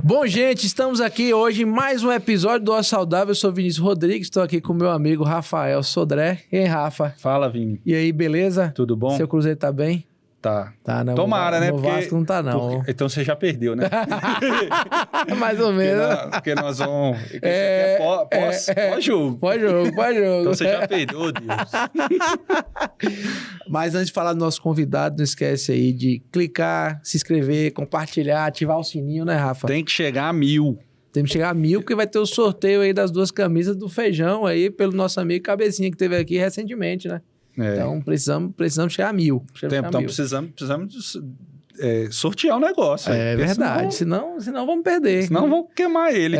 Bom, gente, estamos aqui hoje em mais um episódio do Ó Saudável. Eu sou Vinícius Rodrigues, estou aqui com meu amigo Rafael Sodré. E aí, Rafa? Fala, Vini. E aí, beleza? Tudo bom? Seu Cruzeiro tá bem? Tá. Tá, não. Tomara, né? No Vasco não tá, não. Então você já perdeu, né? Mais ou menos. Porque nós vamos... Pós-jogo. Pós-jogo. Então você já perdeu, Deus. Mas antes de falar do nosso convidado, não esquece aí de clicar, se inscrever, compartilhar, ativar o sininho, né, Rafa? Tem que chegar a 1000. Tem que chegar a 1000, porque vai ter o sorteio aí das 2 camisas do Feijão aí, pelo nosso amigo Cabecinha, que teve aqui recentemente, né? É. Então, precisamos chegar a 1000. Então precisamos sortear o negócio. É verdade, senão vamos perder. Senão vamos queimar ele.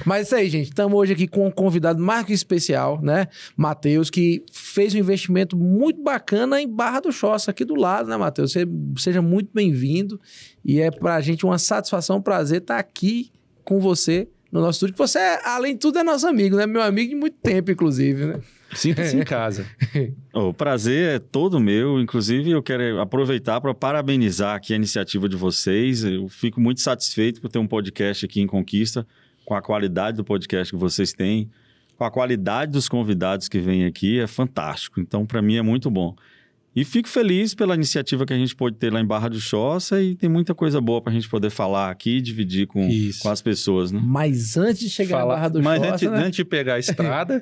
Mas isso aí, gente. Estamos hoje aqui com um convidado mais que especial, né? Matheus, que fez um investimento muito bacana em Barra do Choça, aqui do lado, né, Matheus? Seja muito bem-vindo. E é pra gente uma satisfação, um prazer estar aqui com você no nosso estúdio. Você, além de tudo, é nosso amigo, né? Meu amigo de muito tempo, inclusive, né? Sinta-se em casa. O prazer é todo meu. Inclusive, eu quero aproveitar para parabenizar aqui a iniciativa de vocês. Eu fico muito satisfeito por ter um podcast aqui em Conquista, com a qualidade do podcast que vocês têm, com a qualidade dos convidados que vêm aqui. É fantástico. Então, para mim, é muito bom. E fico feliz pela iniciativa que a gente pôde ter lá em Barra do Choça e tem muita coisa boa para a gente poder falar aqui e dividir com as pessoas, né? Mas antes de chegar na Barra do Choça, antes de pegar a estrada...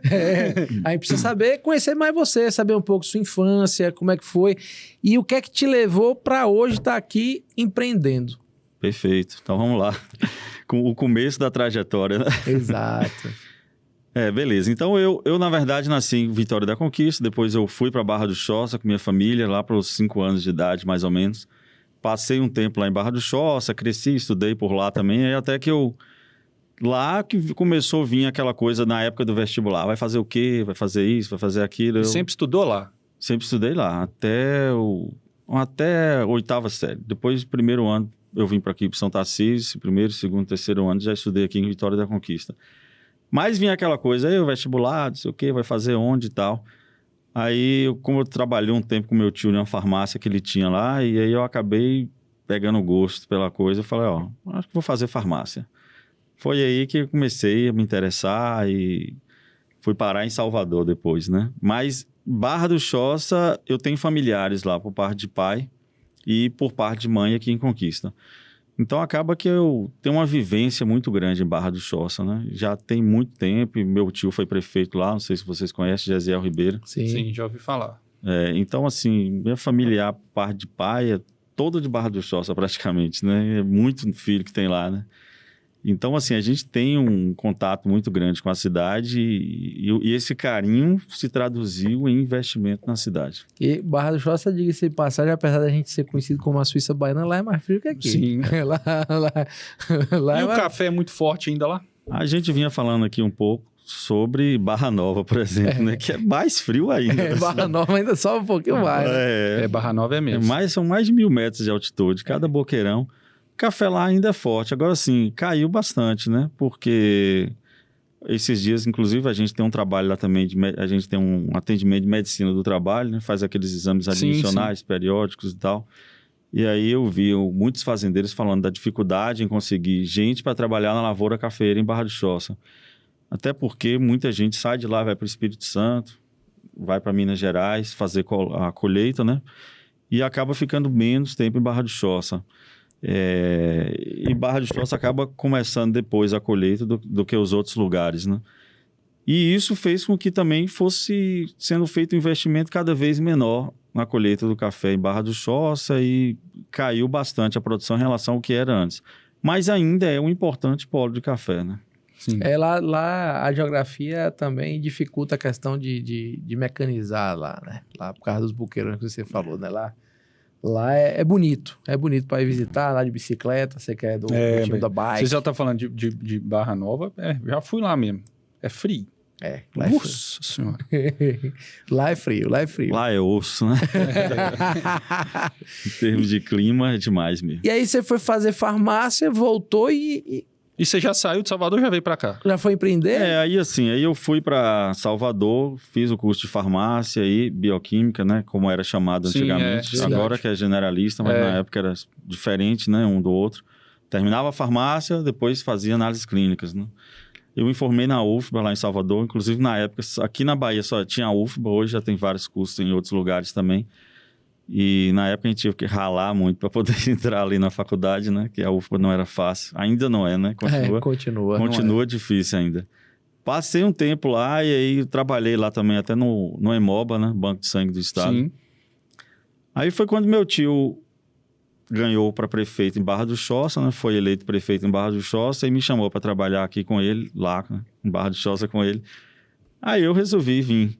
a gente precisa saber, conhecer mais você, saber um pouco sua infância, como é que foi e o que é que te levou para hoje estar aqui empreendendo. Perfeito. Então, vamos lá. Com o começo da trajetória, né? Exato. Beleza. Então, eu, na verdade, nasci em Vitória da Conquista. Depois eu fui para Barra do Choça com minha família, lá para os 5 anos de idade, mais ou menos. Passei um tempo lá em Barra do Choça, cresci, estudei por lá também. Aí até que lá que começou a vir aquela coisa na época do vestibular. Vai fazer o quê? Vai fazer isso? Vai fazer aquilo? Sempre estudou lá? Sempre estudei lá, até a 8ª série. Depois do primeiro ano, eu vim para aqui, para São Tarcísio. Primeiro, segundo, terceiro ano, já estudei aqui em Vitória da Conquista. Mas vinha aquela coisa, aí o vestibular, não sei o quê, vai fazer onde e tal. Aí, como eu trabalhei um tempo com meu tio numa farmácia que ele tinha lá, e aí eu acabei pegando gosto pela coisa, eu falei, acho que vou fazer farmácia. Foi aí que eu comecei a me interessar e fui parar em Salvador depois, né? Mas Barra do Choça, eu tenho familiares lá por parte de pai e por parte de mãe aqui em Conquista. Então, acaba que eu tenho uma vivência muito grande em Barra do Choça, né? Já tem muito tempo, e meu tio foi prefeito lá, não sei se vocês conhecem, Gesiel Ribeiro. Sim, já ouvi falar. Então, assim, minha familiar, por parte de pai, é toda de Barra do Choça praticamente, né? É muito filho que tem lá, né? Então, assim, a gente tem um contato muito grande com a cidade e esse carinho se traduziu em investimento na cidade. E Barra do Choça, diga-se de passagem, apesar da gente ser conhecido como a Suíça Baiana, lá é mais frio que aqui. Sim. lá e o café é muito forte ainda lá? A gente vinha falando aqui um pouco sobre Barra Nova, por exemplo, né? Que é mais frio ainda. Barra Nova ainda sobe um pouquinho mais. Né? Barra Nova é mesmo. São mais de 1.000 metros de altitude, cada boqueirão. Café lá ainda é forte. Agora, sim, caiu bastante, né? Porque esses dias, inclusive, a gente tem um trabalho lá também, a gente tem um atendimento de medicina do trabalho, né? Faz aqueles exames admissionais, periódicos e tal. E aí eu vi muitos fazendeiros falando da dificuldade em conseguir gente para trabalhar na lavoura cafeeira em Barra do Choça. Até porque muita gente sai de lá, vai para o Espírito Santo, vai para Minas Gerais fazer a colheita, né? E acaba ficando menos tempo em Barra do Choça. E Barra do Choça acaba começando depois a colheita do que os outros lugares, né? E isso fez com que também fosse sendo feito um investimento cada vez menor na colheita do café em Barra do Choça e caiu bastante a produção em relação ao que era antes. Mas ainda é um importante polo de café, né? Sim. Lá a geografia também dificulta a questão de mecanizar lá, né? Lá por causa dos buqueirões que você falou, né? Lá é bonito para ir visitar, andar de bicicleta, você quer do time da bike. Você já tá falando de Barra Nova, já fui lá mesmo. É frio. Lá Nossa senhora. Lá é frio. Lá é osso, né? Em termos de clima, é demais mesmo. E aí você foi fazer farmácia, voltou E você já saiu de Salvador, já veio para cá? Já foi empreender? Aí eu fui para Salvador, fiz o curso de farmácia e bioquímica, né? Como era chamado antigamente. Agora que é generalista, mas na época era diferente, né? Um do outro. Terminava a farmácia, depois fazia análises clínicas, né? Eu me formei na UFBA, lá em Salvador. Inclusive, na época, aqui na Bahia só tinha a UFBA. Hoje já tem vários cursos em outros lugares também. E na época a gente tinha que ralar muito para poder entrar ali na faculdade, né? Que a UFBA não era fácil. Ainda não é, né? Continua difícil ainda. Passei um tempo lá e aí trabalhei lá também, até no Hemoba, né? Banco de Sangue do Estado. Sim. Aí foi quando meu tio ganhou para prefeito em Barra do Choça, né? Foi eleito prefeito em Barra do Choça e me chamou para trabalhar aqui com ele, lá, né? Em Barra do Choça com ele. Aí eu resolvi vir.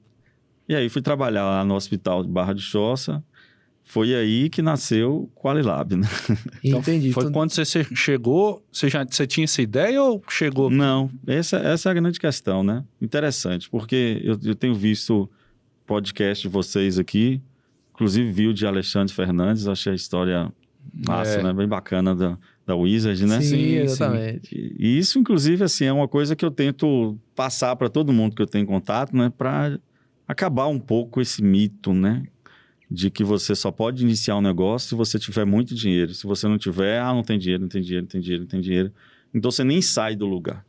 E aí fui trabalhar lá no hospital de Barra do Choça. Foi aí que nasceu o Qualilab, né? Então, Entendi. foi quando você chegou, você tinha essa ideia ou chegou? Não, essa é a grande questão, né? Interessante, porque eu tenho visto podcast de vocês aqui, inclusive vi o de Alexandre Fernandes, achei a história massa, né? Bem bacana da Wizard, né? Sim, exatamente. E isso, inclusive, assim, é uma coisa que eu tento passar para todo mundo que eu tenho contato, né? Para acabar um pouco com esse mito, né? De que você só pode iniciar um negócio se você tiver muito dinheiro. Se você não tiver, não tem dinheiro, não tem dinheiro, não tem dinheiro, não tem dinheiro. Então você nem sai do lugar.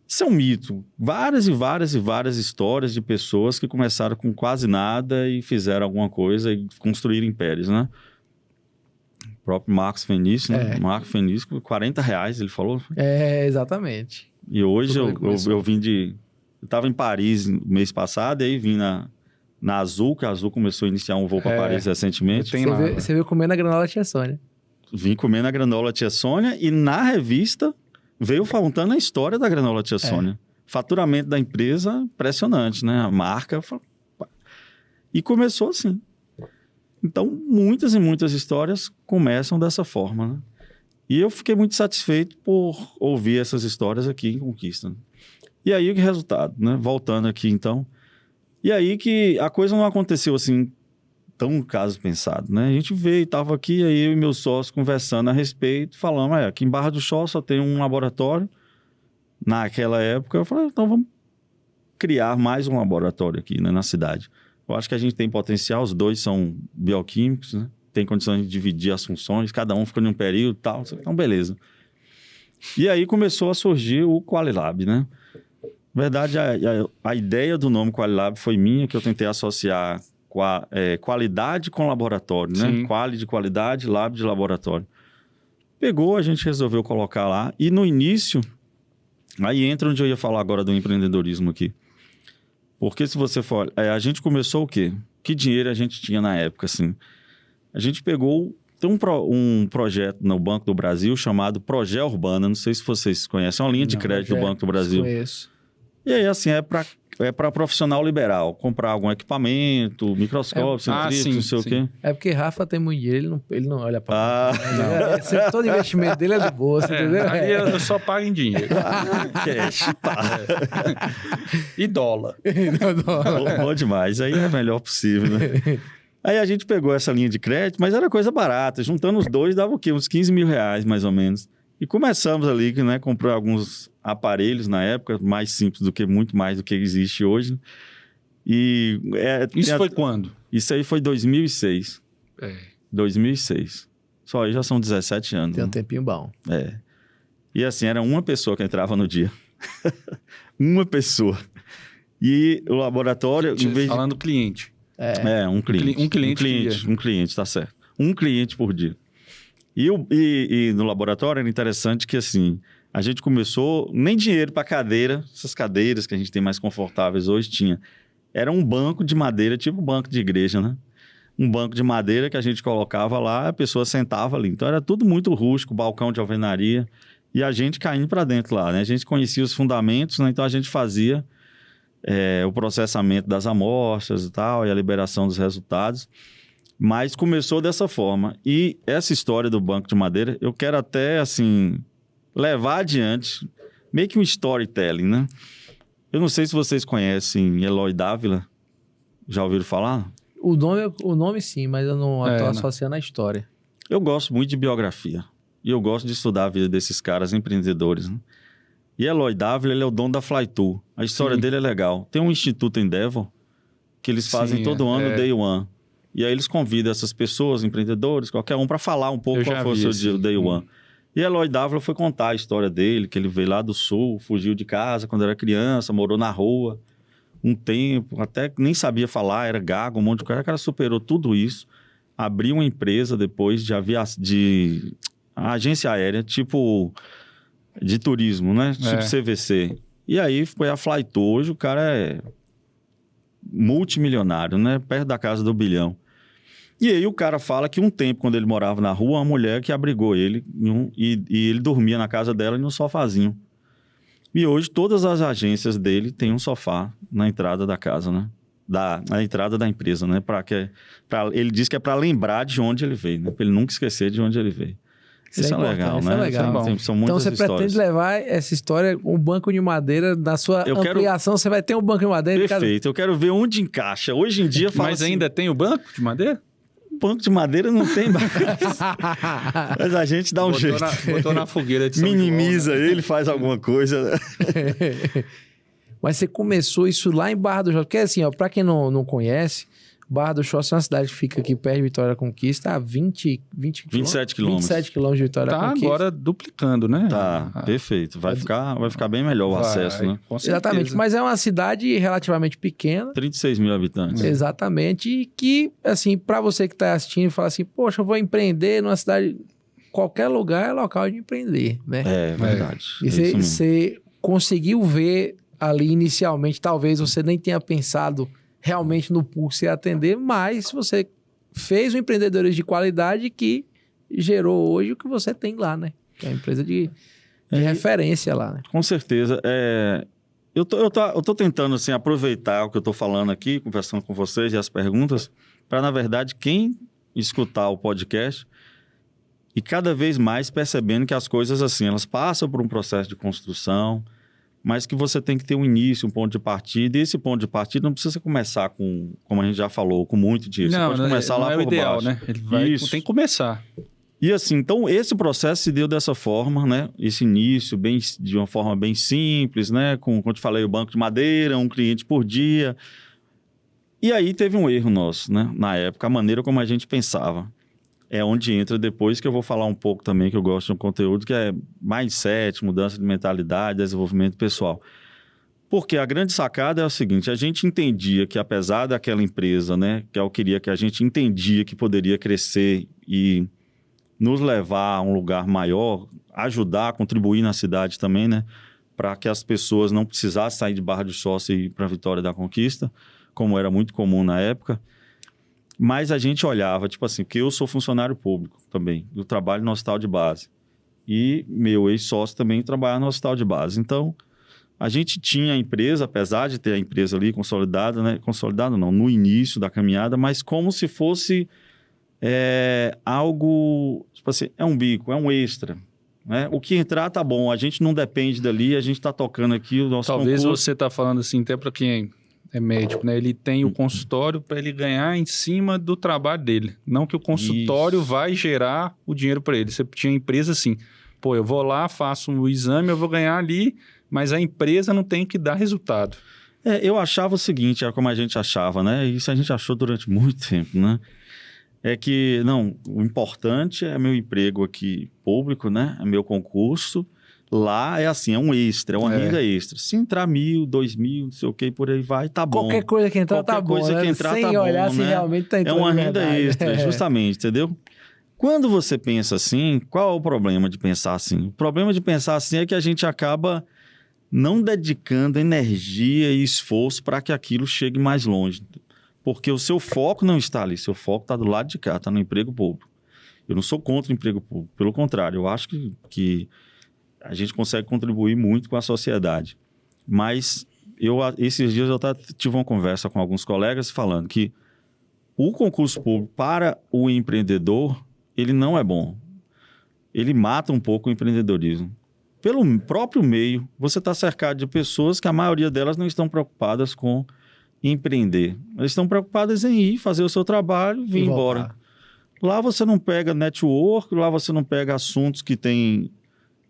Isso é um mito. Várias e várias e várias histórias de pessoas que começaram com quase nada e fizeram alguma coisa e construíram impérios, né? O próprio Marcos Fenício, né? Marcos Fenício, R$40, ele falou. Exatamente. E hoje eu vim de... Eu estava em Paris no mês passado e aí vim na Azul, que a Azul começou a iniciar um voo para Paris recentemente. Você veio comendo a granola Tia Sônia. Vim comendo a granola Tia Sônia e na revista veio contando a história da granola Tia Sônia. Faturamento da empresa, impressionante, né? A marca... E começou assim. Então, muitas e muitas histórias começam dessa forma, né? E eu fiquei muito satisfeito por ouvir essas histórias aqui em Conquista. E aí, que resultado, né? Voltando aqui, então... E aí que a coisa não aconteceu assim, tão caso pensado, né? A gente veio, estava aqui, aí eu e meu sócio conversando a respeito, falando, aqui em Barra do Choça só tem um laboratório. Naquela época, eu falei, então vamos criar mais um laboratório aqui, né, na cidade. Eu acho que a gente tem potencial, os dois são bioquímicos, né? Tem condições de dividir as funções, cada um fica em um período e tal, então beleza. E aí começou a surgir o Qualilab, né? Na verdade, a ideia do nome Qualilab foi minha, que eu tentei associar qualidade com laboratório, né? Sim. Quali de qualidade, lab de laboratório. Pegou, a gente resolveu colocar lá. E no início, aí entra onde eu ia falar agora do empreendedorismo aqui. Porque se você for... a gente começou o quê? Que dinheiro a gente tinha na época, assim? A gente pegou... Tem um projeto no Banco do Brasil chamado Progé Urbana. Não sei se vocês conhecem. É uma linha de crédito do Banco do Brasil. Conheço. E aí, assim, é para profissional liberal. Comprar algum equipamento, microscópio, centrífugo, não sei o quê. É porque Rafa tem muito dinheiro, ele não olha para todo investimento dele é do bolso, entendeu? Aí eu só pago em dinheiro. Cash, pá. E dólar. Bom demais. Aí é o melhor possível, né? Aí a gente pegou essa linha de crédito, mas era coisa barata. Juntando os dois, dava o quê? Uns R$15 mil, mais ou menos. E começamos ali, né? Comprar alguns aparelhos na época, mais simples muito mais do que existe hoje. E isso foi quando? Isso aí foi 2006. 2006. Só aí já são 17 anos. Tem um tempinho bom. E assim, era uma pessoa que entrava no dia. Uma pessoa. E o laboratório... Falando cliente. Um cliente. Um cliente, tá certo. Um cliente por dia. E no laboratório era interessante que, assim, a gente começou... Nem dinheiro para cadeira, essas cadeiras que a gente tem mais confortáveis hoje, tinha. Era um banco de madeira, tipo banco de igreja, né? Um banco de madeira que a gente colocava lá, a pessoa sentava ali. Então, era tudo muito rústico, balcão de alvenaria. E a gente caindo para dentro lá, né? A gente conhecia os fundamentos, né? Então, a gente fazia o processamento das amostras e tal, e a liberação dos resultados. Mas começou dessa forma. E essa história do banco de madeira, eu quero até, assim, levar adiante, meio que um storytelling, né? Eu não sei se vocês conhecem Eloy Dávila. Já ouviram falar? O nome sim, mas eu não estou associando a história. Eu gosto muito de biografia. E eu gosto de estudar a vida desses caras empreendedores, né? E Eloy Dávila, ele é o dono da Flytour. A história dele é legal. Tem um instituto em Devon que eles fazem todo ano, Day One. E aí eles convidam essas pessoas, empreendedores, qualquer um, para falar um pouco qual foi o seu Day One. E Eloy Dávila foi contar a história dele, que ele veio lá do Sul, fugiu de casa quando era criança, morou na rua um tempo, até nem sabia falar, era gago, um monte de coisa. O cara superou tudo isso, abriu uma empresa depois de agência aérea, tipo de turismo, né? Tipo CVC. E aí foi a Flytour. Hoje o cara é multimilionário, né? Perto da casa do bilhão. E aí o cara fala que um tempo, quando ele morava na rua, uma mulher que abrigou ele e ele dormia na casa dela e no sofazinho. E hoje todas as agências dele têm um sofá na entrada da casa, né? Na entrada da empresa, né? Ele diz que é para lembrar de onde ele veio, né? Para ele nunca esquecer de onde ele veio. Isso é legal, né? Isso é legal. São muitas então você histórias. pretende levar essa história, um banco de madeira, na sua ampliação, você vai ter um banco de madeira? Perfeito, eu quero ver onde encaixa. Hoje em dia fala Mas assim, ainda tem o banco de madeira? banco de madeira não tem mas a gente dá um jeito. Botou na fogueira de São Minimiza João, né? ele, faz alguma coisa. Mas você começou isso lá em Barra do Choça. Porque assim, ó, pra quem não conhece, Barra do Choça é uma cidade que fica aqui perto de Vitória da Conquista, a 27 quilômetros. 27 quilômetros de Vitória da Conquista. Tá agora duplicando, né? Tá, perfeito. Vai ficar bem melhor o acesso, né? Com certeza. Exatamente, mas é uma cidade relativamente pequena. 36 mil habitantes. Exatamente, e que, assim, pra você que tá assistindo e fala assim, poxa, eu vou empreender numa cidade... Qualquer lugar é local de empreender, né? É verdade. E você conseguiu ver ali inicialmente, talvez você nem tenha pensado realmente no pulso e atender, mas você fez um empreendedorismo de qualidade que gerou hoje o que você tem lá, né? Que é uma empresa de referência lá, né? Com certeza. Eu tô tentando assim, aproveitar o que eu tô falando aqui, conversando com vocês e as perguntas, para, na verdade, quem escutar o podcast e cada vez mais percebendo que as coisas assim, elas passam por um processo de construção, mas que você tem que ter um início, um ponto de partida, e esse ponto de partida não precisa começar com, como a gente já falou, com muito disso. Não, você pode começar lá não é por o ideal, baixo. né? Ele tem que começar. E assim, então esse processo se deu dessa forma, né? Esse início de uma forma bem simples, né? Como eu te falei, o banco de madeira, um cliente por dia. E aí teve um erro nosso, né? Na época, a maneira como a gente pensava. É onde entra depois, que eu vou falar um pouco também, que eu gosto de um conteúdo que é mindset, mudança de mentalidade, desenvolvimento pessoal. Porque a grande sacada é o seguinte, a gente entendia que apesar daquela empresa, né, que eu queria que a gente entendia que poderia crescer e nos levar a um lugar maior, ajudar, contribuir na cidade também, né, para que as pessoas não precisassem sair de Barra do Choça e ir para Vitória da Conquista, como era muito comum na época. Mas a gente olhava, tipo assim, porque eu sou funcionário público também, eu trabalho no hospital de base. E meu ex-sócio também trabalha no hospital de base. Então, a gente tinha a empresa, apesar de ter a empresa ali consolidada, né? Consolidada não, no início da caminhada, mas como se fosse algo, tipo assim, é um bico, é um extra. Né? O que entrar tá bom, a gente não depende dali, a gente tá tocando aqui o nosso Talvez concurso. você tá falando assim, até para quem é médico, né? Ele tem o consultório para ele ganhar em cima do trabalho dele. Não que o consultório vai gerar o dinheiro para ele. Você tinha empresa assim, pô, eu vou lá, faço um exame, eu vou ganhar ali, mas a empresa não tem que dar resultado. Eu achava o seguinte, era como a gente achava, né? Isso a gente achou durante muito tempo, né? É que, não, o importante é meu emprego aqui público, né? É meu concurso. Lá é assim, é um extra, é uma renda extra. Se entrar 1.000, 2.000, não sei o que, por aí vai, tá bom. Qualquer coisa que entrar tá bom, coisa né? que entrar sem tá olhar bom, se né? realmente tá entrando. É uma renda verdade. extra, justamente, entendeu? Quando você pensa assim, qual é o problema de pensar assim? O problema de pensar assim é que a gente acaba não dedicando energia e esforço para que aquilo chegue mais longe. Porque o seu foco não está ali, seu foco está do lado de cá, está no emprego público. Eu não sou contra o emprego público, pelo contrário, eu acho que a gente consegue contribuir muito com a sociedade. Mas esses dias eu tive uma conversa com alguns colegas falando que o concurso público para o empreendedor, ele não é bom. Ele mata um pouco o empreendedorismo. Pelo próprio meio, você está cercado de pessoas que a maioria delas não estão preocupadas com empreender. Elas estão preocupadas em ir, fazer o seu trabalho e vir embora. Lá você não pega network, lá você não pega assuntos que tem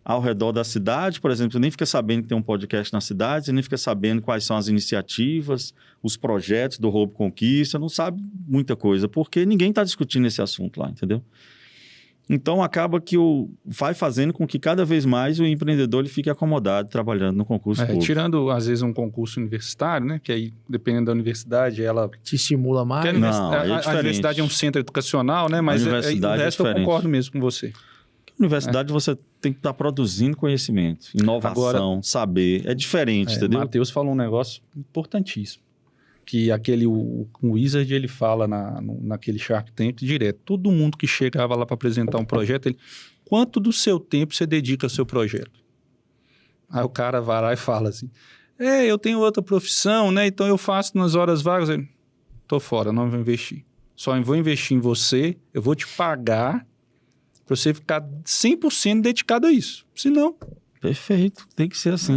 ao redor da cidade, por exemplo, você nem fica sabendo que tem um podcast na cidade, você nem fica sabendo quais são as iniciativas, os projetos do Roubo Conquista, não sabe muita coisa, porque ninguém está discutindo esse assunto lá, entendeu? Então, acaba que vai fazendo com que cada vez mais o empreendedor ele fique acomodado trabalhando no concurso público. Tirando, às vezes, um concurso universitário, né? Que aí, dependendo da universidade, ela... Te estimula mais. A universidade é um centro educacional, né? Mas o resto eu concordo mesmo com você. Na universidade você tem que estar produzindo conhecimento, inovação, saber. É diferente, entendeu? O Matheus falou um negócio importantíssimo. Que o Wizard, ele fala naquele Shark Tank direto. Todo mundo que chegava lá para apresentar um projeto, quanto do seu tempo você dedica ao seu projeto? Aí o cara vai lá e fala assim, eu tenho outra profissão, né? Então eu faço nas horas vagas. Tô fora, não vou investir. Só vou investir em você, eu vou te pagar para você ficar 100% dedicado a isso. Senão... Perfeito, tem que ser assim.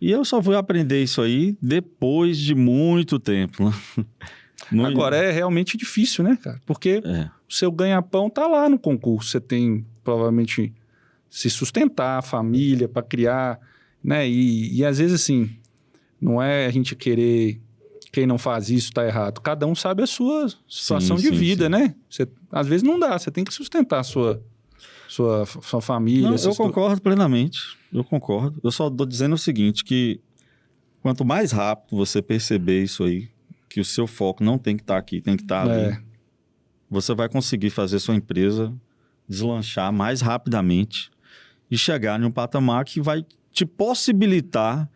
E eu só fui aprender isso aí depois de muito tempo. Agora é realmente difícil, né, cara? Porque o seu ganha-pão tá lá no concurso. Você tem, provavelmente, se sustentar, a família, para criar, né? E às vezes, assim, não é a gente querer... Quem não faz isso tá errado. Cada um sabe a sua situação de vida, né? Às vezes não dá. Você tem que sustentar a sua família. Não, eu concordo plenamente. Eu concordo. Eu só estou dizendo o seguinte, que quanto mais rápido você perceber isso aí, que o seu foco não tem que estar aqui, tem que estar ali, você vai conseguir fazer sua empresa deslanchar mais rapidamente e chegar em um patamar que vai te possibilitar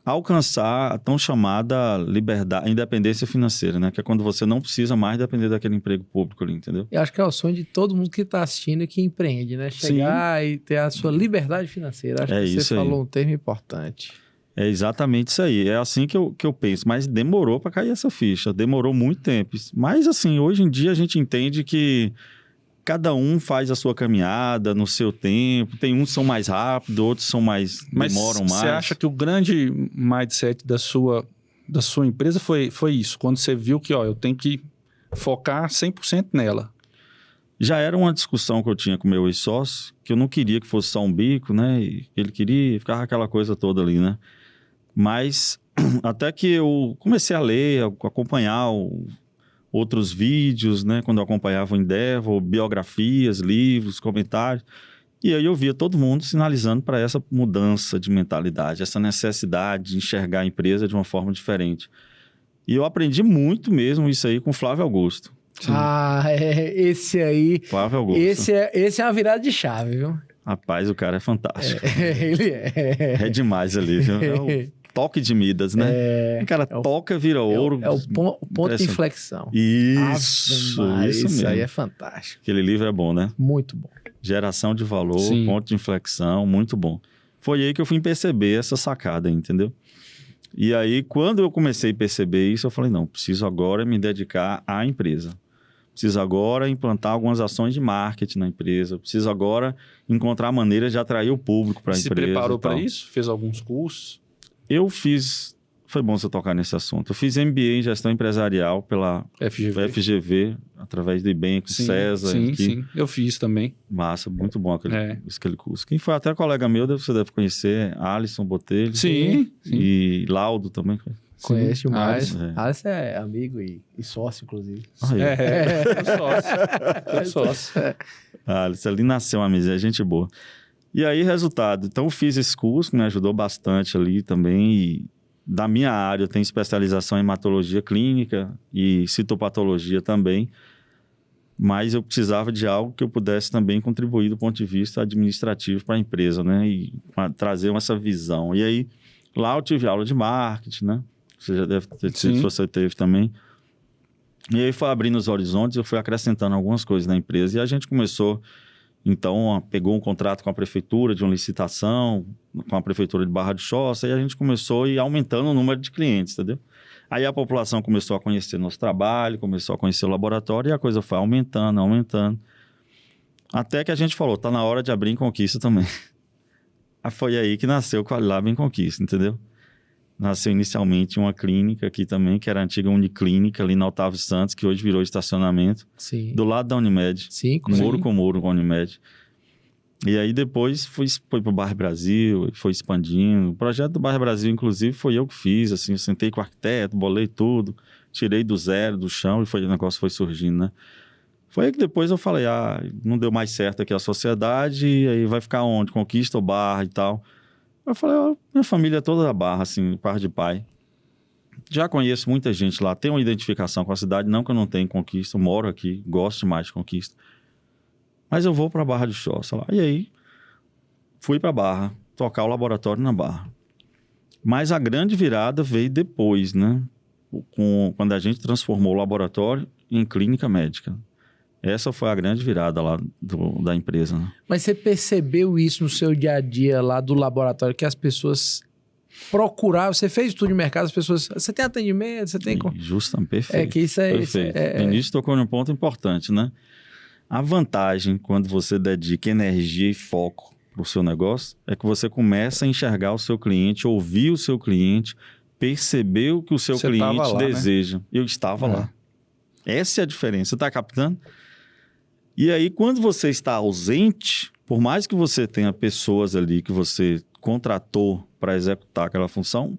alcançar a tão chamada liberdade, independência financeira, né? Que é quando você não precisa mais depender daquele emprego público ali, entendeu? Eu acho que é o sonho de todo mundo que está assistindo e que empreende, né? Chegar e ter a sua liberdade financeira. Acho que você falou um termo importante. É exatamente isso aí. É assim que eu penso. Mas demorou para cair essa ficha. Demorou muito tempo. Mas assim, hoje em dia a gente entende que cada um faz a sua caminhada no seu tempo. Tem uns que são mais rápidos, outros são demoram mais. Você acha que o grande mindset da sua empresa foi isso? Quando você viu que, eu tenho que focar 100% nela. Já era uma discussão que eu tinha com o meu ex-sócio, que eu não queria que fosse só um bico, né? E ele queria, ficava aquela coisa toda ali, né? Mas até que eu comecei a ler, a acompanhar outros vídeos, né? Quando eu acompanhava o Endeavor, biografias, livros, comentários. E aí eu via todo mundo sinalizando para essa mudança de mentalidade, essa necessidade de enxergar a empresa de uma forma diferente. E eu aprendi muito mesmo isso aí com o Flávio Augusto. Sim. Esse aí... Flávio Augusto. Esse é uma virada de chave, viu? Rapaz, o cara é fantástico. Ele é. É demais ali, viu? É o toque de Midas, né? O cara toca, vira ouro. É o ponto de inflexão. Isso isso mesmo. Aí é fantástico. Aquele livro é bom, né? Muito bom. Geração de valor, Sim. Ponto de inflexão, muito bom. Foi aí que eu fui perceber essa sacada, entendeu? E aí, quando eu comecei a perceber isso, eu falei, não, preciso agora me dedicar à empresa. Preciso agora implantar algumas ações de marketing na empresa. Preciso agora encontrar maneiras de atrair o público para a empresa. Se preparou para isso? Fez alguns cursos? Eu fiz... Foi bom você tocar nesse assunto. Eu fiz MBA em Gestão Empresarial pela FGV, através do IBEM, com o César. Sim. Eu fiz também. Massa, muito bom aquele curso. Quem foi até colega meu, você deve conhecer, Alisson Botelho. Sim. E Laudo também. Conhece demais. Alisson é amigo e sócio, inclusive. É sócio. Alisson, ali nasceu uma amizade, gente boa. E aí, resultado. Então, eu fiz esse curso, que me ajudou bastante ali também. E da minha área, eu tenho especialização em hematologia clínica e citopatologia também. Mas eu precisava de algo que eu pudesse também contribuir do ponto de vista administrativo para a empresa, né? E trazer essa visão. E aí, lá eu tive aula de marketing, né? Você já deve ter tido, se você teve também. E aí foi abrindo os horizontes, eu fui acrescentando algumas coisas na empresa. E a gente começou, então, pegou um contrato com a prefeitura de uma licitação, com a prefeitura de Barra de Choça, e a gente começou a ir aumentando o número de clientes, entendeu? Aí a população começou a conhecer nosso trabalho, começou a conhecer o laboratório, e a coisa foi aumentando. Até que a gente falou, tá na hora de abrir em Conquista também. Foi aí que nasceu o Qualilab em Conquista, entendeu? Nasceu inicialmente uma clínica aqui também, que era a antiga Uniclínica, ali na Otávio Santos, que hoje virou estacionamento. Sim. Do lado da Unimed. Sim, muro com muro com a Unimed. E aí depois foi para o Bairro Brasil, foi expandindo. O projeto do Bairro Brasil, inclusive, foi eu que fiz. Assim, eu sentei com o arquiteto, bolei tudo, tirei do zero, do chão, e o negócio foi surgindo, né? Foi aí que depois eu falei, não deu mais certo aqui a sociedade, aí vai ficar onde? Conquista ou Barra e tal. Eu falei, minha família é toda da Barra, assim, par de pai. Já conheço muita gente lá, tenho uma identificação com a cidade, não que eu não tenha Conquista, eu moro aqui, gosto demais de Conquista. Mas eu vou para Barra de Choça lá. E aí, fui para Barra, tocar o laboratório na Barra. Mas a grande virada veio depois, né? Quando a gente transformou o laboratório em clínica médica. Essa foi a grande virada lá da empresa, né? Mas você percebeu isso no seu dia a dia lá do laboratório, que as pessoas procuravam, você fez estudo de mercado, as pessoas, você tem atendimento, você tem... Justamente, perfeito. É que isso é... Perfeito. O início tocou num ponto importante, né? A vantagem, quando você dedica energia e foco para o seu negócio, é que você começa a enxergar o seu cliente, ouvir o seu cliente, perceber o que o seu cliente deseja. Né? Eu estava lá. Essa é a diferença. Você está captando? E aí, quando você está ausente, por mais que você tenha pessoas ali que você contratou para executar aquela função,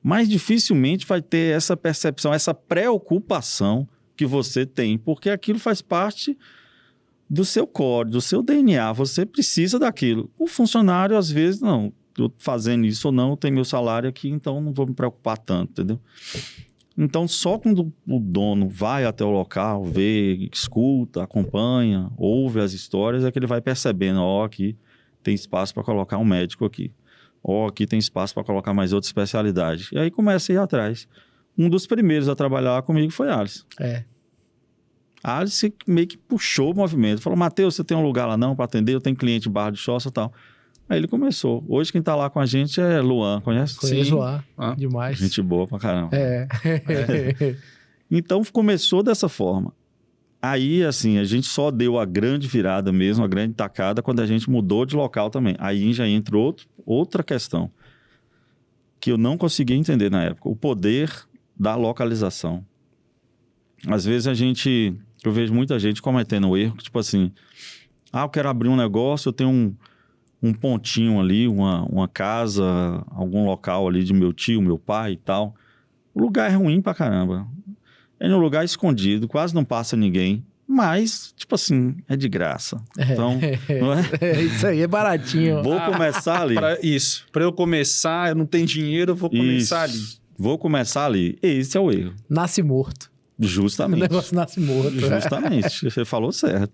mais dificilmente vai ter essa percepção, essa preocupação que você tem, porque aquilo faz parte do seu core, do seu DNA. Você precisa daquilo. O funcionário, às vezes, não. Eu fazendo isso ou não, eu tenho meu salário aqui, então não vou me preocupar tanto, entendeu? Então, só quando o dono vai até o local, vê, escuta, acompanha, ouve as histórias, é que ele vai percebendo, aqui tem espaço para colocar um médico aqui. Aqui tem espaço para colocar mais outra especialidade. E aí começa a ir atrás. Um dos primeiros a trabalhar comigo foi Alice. A Alice meio que puxou o movimento. Falou, Matheus, você tem um lugar lá não para atender? Eu tenho cliente em Barra de Choça e tal. Aí ele começou. Hoje quem tá lá com a gente é Luan, conhece? Conheço Luan, demais. Gente boa pra caramba. Então começou dessa forma. Aí, assim, a gente só deu a grande virada mesmo, a grande tacada, quando a gente mudou de local também. Aí já entra outra questão que eu não conseguia entender na época. O poder da localização. Às vezes eu vejo muita gente cometendo o erro, tipo assim, eu quero abrir um negócio, eu tenho um pontinho ali, uma casa, algum local ali de meu tio, meu pai e tal. O lugar é ruim pra caramba. É um lugar escondido, quase não passa ninguém. Mas, tipo assim, é de graça. Então, não é? Isso aí é baratinho. Vou começar ali. Para eu começar, eu não tenho dinheiro, eu vou começar ali. Vou começar ali. Esse é o erro. Nasce morto. Justamente. O negócio nasce morto. Justamente. Você falou certo.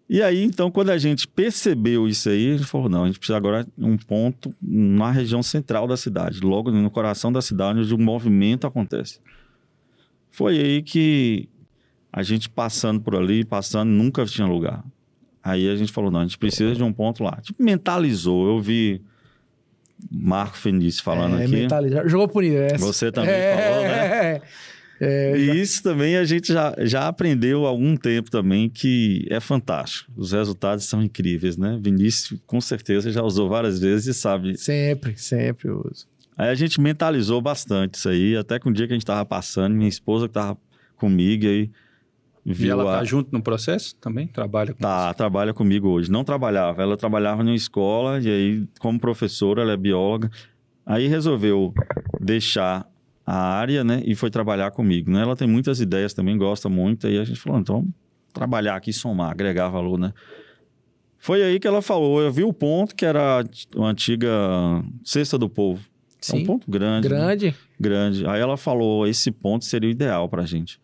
E aí, então, quando a gente percebeu isso aí, a gente falou, não, a gente precisa agora de um ponto na região central da cidade, logo no coração da cidade, onde o movimento acontece. Foi aí que a gente passando por ali, nunca tinha lugar. Aí a gente falou, não, a gente precisa de um ponto lá. Tipo, mentalizou. Eu vi Marco Fenício falando aqui. Mentalizar. Jogou por universo. Você também falou, né? E isso também a gente já aprendeu há algum tempo também, que é fantástico. Os resultados são incríveis, né? Vinícius, com certeza, já usou várias vezes e sabe. Sempre uso. Aí a gente mentalizou bastante isso aí, até que um dia que a gente tava passando, minha esposa que tava comigo aí, viu. E ela tá junto no processo também? Trabalha com isso? Trabalha comigo hoje. Não trabalhava, ela trabalhava numa escola e aí, como professora, ela é bióloga. Aí resolveu deixar a área, né, e foi trabalhar comigo, né? Ela tem muitas ideias também, gosta muito, aí a gente falou, então, vamos trabalhar aqui, somar, agregar valor, né? Foi aí que ela falou, eu vi o ponto que era a antiga Cesta do Povo. Sim. É um ponto grande. Grande. Né? Grande. Aí ela falou, esse ponto seria o ideal pra gente.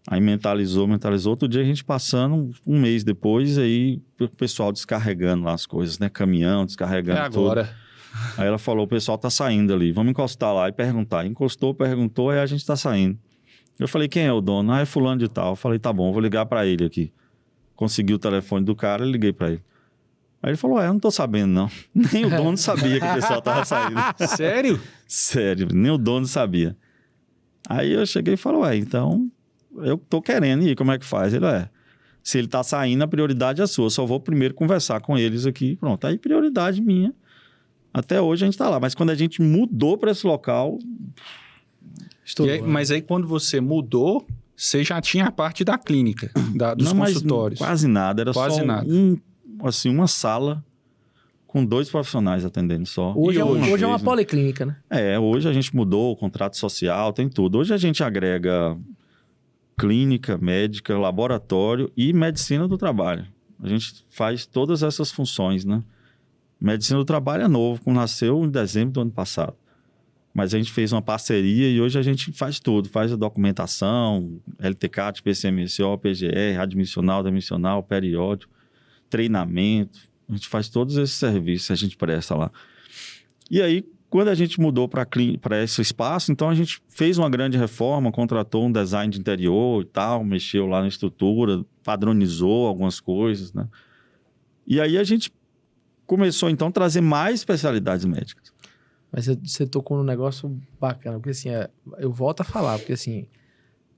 Aí mentalizou. Outro dia a gente passando, um mês depois, aí o pessoal descarregando lá as coisas, né? Caminhão, descarregando tudo. Agora. Aí ela falou, o pessoal tá saindo ali, vamos encostar lá e perguntar. Encostou, perguntou, aí a gente tá saindo. Eu falei, quem é o dono? É fulano de tal. Eu falei, tá bom, vou ligar pra ele aqui. Consegui o telefone do cara e liguei pra ele. Aí ele falou, eu não tô sabendo não. Nem o dono sabia que o pessoal tava saindo. Sério? Sério, nem o dono sabia. Aí eu cheguei e falei, então eu tô querendo ir, como é que faz? Ele, se ele tá saindo, a prioridade é sua, só vou primeiro conversar com eles aqui. Pronto, aí prioridade minha. Até hoje a gente tá lá, mas quando a gente mudou para esse local... Mas aí quando você mudou, você já tinha a parte da clínica, dos consultórios. Quase nada, era quase só nada. Uma sala com 2 profissionais atendendo só. Hoje é uma policlínica, né? Hoje a gente mudou o contrato social, tem tudo. Hoje a gente agrega clínica, médica, laboratório e medicina do trabalho. A gente faz todas essas funções, né? Medicina do trabalho é novo, nasceu em dezembro do ano passado. Mas a gente fez uma parceria e hoje a gente faz tudo. Faz a documentação, LTCAT, PCMSO, PGR, admissional, demissional, periódico, treinamento. A gente faz todos esses serviços, a gente presta lá. E aí, quando a gente mudou para esse espaço, então a gente fez uma grande reforma, contratou um design de interior e tal, mexeu lá na estrutura, padronizou algumas coisas, né? E aí a gente começou, então, a trazer mais especialidades médicas. Mas você tocou num negócio bacana, porque assim, eu volto a falar, porque assim,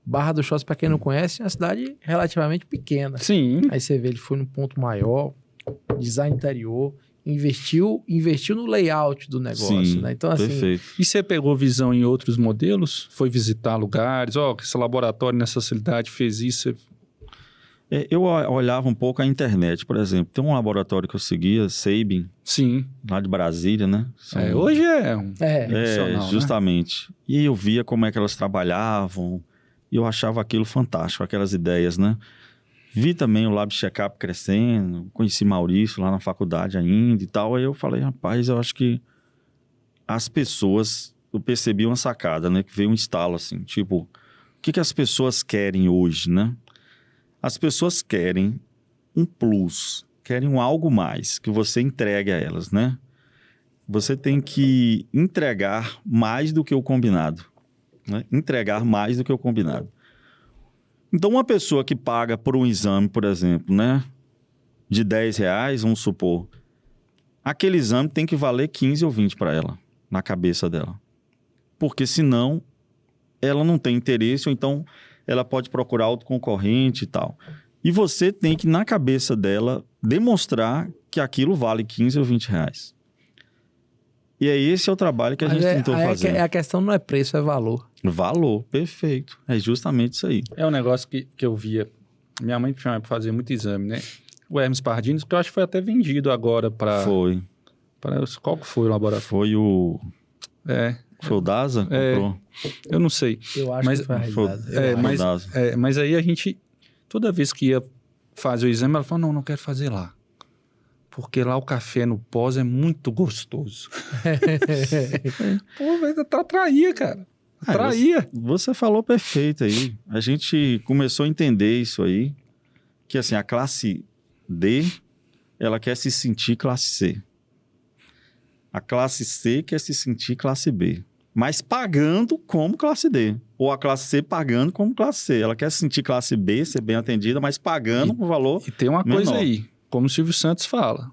Barra do Choça, para quem não conhece, é uma cidade relativamente pequena. Sim. Aí você vê, ele foi num ponto maior, design interior, investiu no layout do negócio, Sim, né? Então, assim... perfeito. E você pegou visão em outros modelos? Foi visitar lugares? Esse laboratório nessa cidade fez isso? Eu olhava um pouco a internet, por exemplo. Tem um laboratório que eu seguia, Sabin, Sim. lá de Brasília, né? Hoje é um... É, justamente. Né? E eu via como é que elas trabalhavam e eu achava aquilo fantástico, aquelas ideias, né? Vi também o Lab Checkup crescendo, conheci Maurício lá na faculdade ainda e tal. Aí eu falei, rapaz, eu acho que as pessoas... Eu percebi uma sacada, né? Que veio um estalo assim, tipo, o que as pessoas querem hoje, né? As pessoas querem um plus, querem um algo mais que você entregue a elas, né? Você tem que entregar mais do que o combinado, né? Entregar mais do que o combinado. Então, uma pessoa que paga por um exame, por exemplo, né? De R$10, vamos supor, aquele exame tem que valer 15 ou 20 para ela, na cabeça dela. Porque senão, ela não tem interesse, ou então... ela pode procurar outro concorrente e tal. E você tem que, na cabeça dela, demonstrar que aquilo vale 15 ou 20 reais. E aí, esse é o trabalho que a gente tentou fazer. A questão não é preço, é valor. Valor, perfeito. É justamente isso aí. É um negócio que eu via. Minha mãe chamava para fazer muito exame, né? O Hermes Pardini, que eu acho que foi até vendido agora para... Foi. Qual que foi o laboratório? Foi o... Foi o DASA? Comprou. Eu não sei. Eu acho que foi a realidade. Mas aí a gente, toda vez que ia fazer o exame, ela falou, não quero fazer lá. Porque lá o café no pós é muito gostoso. Pô, mas atraía, cara. Atraía. Você falou perfeito aí. A gente começou a entender isso aí, que assim, a classe D, ela quer se sentir classe C. A classe C quer se sentir classe B. Mas pagando como classe D. Ou a classe C pagando como classe C. Ela quer se sentir classe B, ser bem atendida, mas pagando o valor E tem uma menor. coisa aí, como o Silvio Santos fala.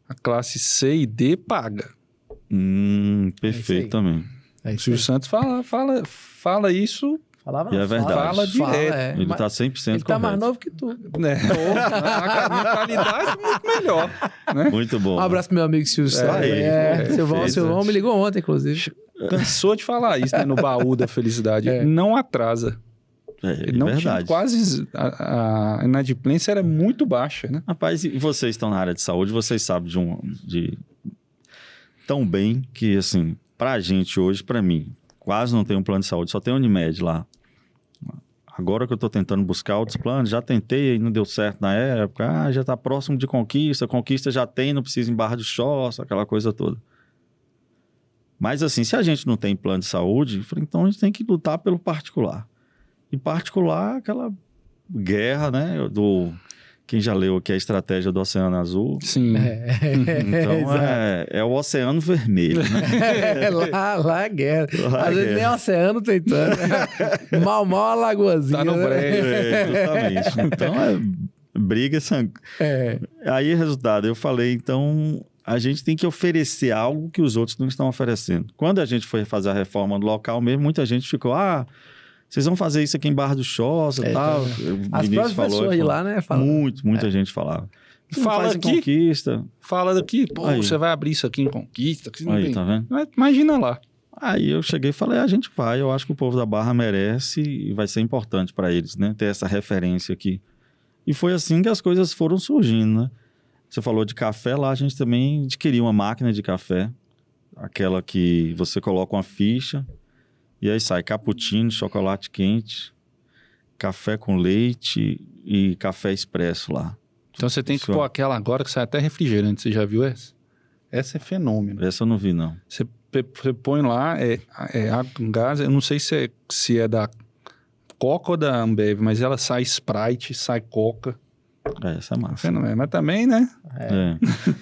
A classe C e D paga. Perfeito também. O Silvio Santos fala isso... Falava, E é verdade. Fala direto. Ele está 100% correto. Ele tá mais novo que tu. A mentalidade é muito melhor. Né? Muito bom. Um abraço pro meu amigo Silvio Santos. Silvão me ligou ontem, inclusive. Cansou de falar isso, né? No baú da felicidade. Não atrasa. Ele não tinha quase... A inadimplência era muito baixa, né? Rapaz, e vocês estão na área de saúde, vocês sabem tão bem que, assim, pra gente hoje, pra mim, quase não tem um plano de saúde, só tem Unimed lá. Agora que eu tô tentando buscar outros planos, já tentei e não deu certo na época. Já tá próximo de Conquista já tem, não precisa em Barra do Choça, aquela coisa toda. Mas assim, se a gente não tem plano de saúde, então a gente tem que lutar pelo particular. E particular, aquela guerra, né, quem já leu aqui a estratégia do Oceano Azul. Sim. Então, é o Oceano Vermelho, né? lá a guerra. Às vezes nem o oceano tentando. Mal a lagoazinha. Tá no brejo. Justamente. Então, briga sangue. Aí, resultado, eu falei, então, a gente tem que oferecer algo que os outros não estão oferecendo. Quando a gente foi fazer a reforma do local mesmo, muita gente ficou, vocês vão fazer isso aqui em Barra do Choça e tal. As próprias pessoas de lá, né? Muita gente falava. Fala aqui. Conquista. Fala daqui. Pô, você vai abrir isso aqui em Conquista. Que não aí, tem. Tá vendo? Mas imagina lá. Aí eu cheguei e falei, a gente vai. Eu acho que o povo da Barra merece e vai ser importante para eles, né? Ter essa referência aqui. E foi assim que as coisas foram surgindo, né? Você falou de café, lá a gente também adquiriu uma máquina de café. Aquela que você coloca uma ficha... E aí sai cappuccino, chocolate quente, café com leite e café expresso lá. Então você tem que pôr aquela agora que sai até refrigerante. Você já viu essa? Essa é fenômeno. Essa eu não vi, não. Você põe lá, água com gás, eu não sei se é da Coca ou da Ambev, mas ela sai Sprite, sai Coca. Essa é massa. Fenômeno. Mas também, né?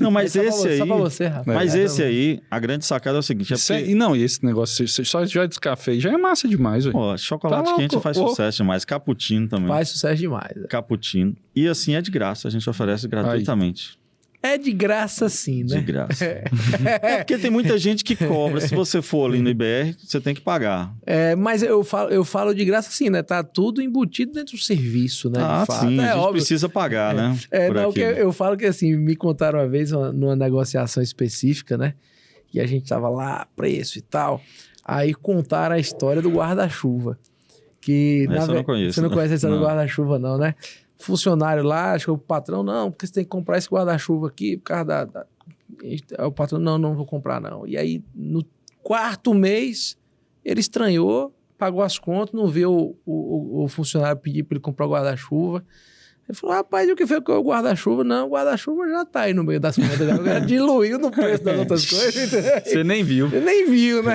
Não, mas esse aí... Só pra você, Rafa. Mas esse aí, a grande sacada é o seguinte... Não, e esse negócio, só já descafei, já é massa demais, velho. Pô, chocolate Tá quente louco. faz sucesso demais. Cappuccino também. Faz sucesso demais. Cappuccino. E assim é de graça, a gente oferece gratuitamente. É de graça sim, né? De graça. É porque tem muita gente que cobra. Se você for ali no IBR, você tem que pagar. Mas eu falo de graça assim, né? Tá tudo embutido dentro do serviço, né? Ah, de fato. sim, a gente óbvio. precisa pagar, né? Não, que eu falo que assim, me contaram uma vez numa negociação específica, né? E a gente tava lá, preço e tal. Aí contaram a história do guarda-chuva. Que, Essa eu não conheço. Você não conhece a história do guarda-chuva, não, né? Funcionário lá, acho que o patrão, não, porque você tem que comprar esse guarda-chuva aqui, por causa O patrão, não vou comprar, não. E aí, no 4º mês, ele estranhou, pagou as contas, não viu o funcionário pedir para ele comprar o guarda-chuva. Ele falou, rapaz, e o que foi o guarda-chuva? Não, o guarda-chuva já tá aí no meio das contas. Já diluiu no preço das outras coisas. Você nem viu. Ele nem viu, né?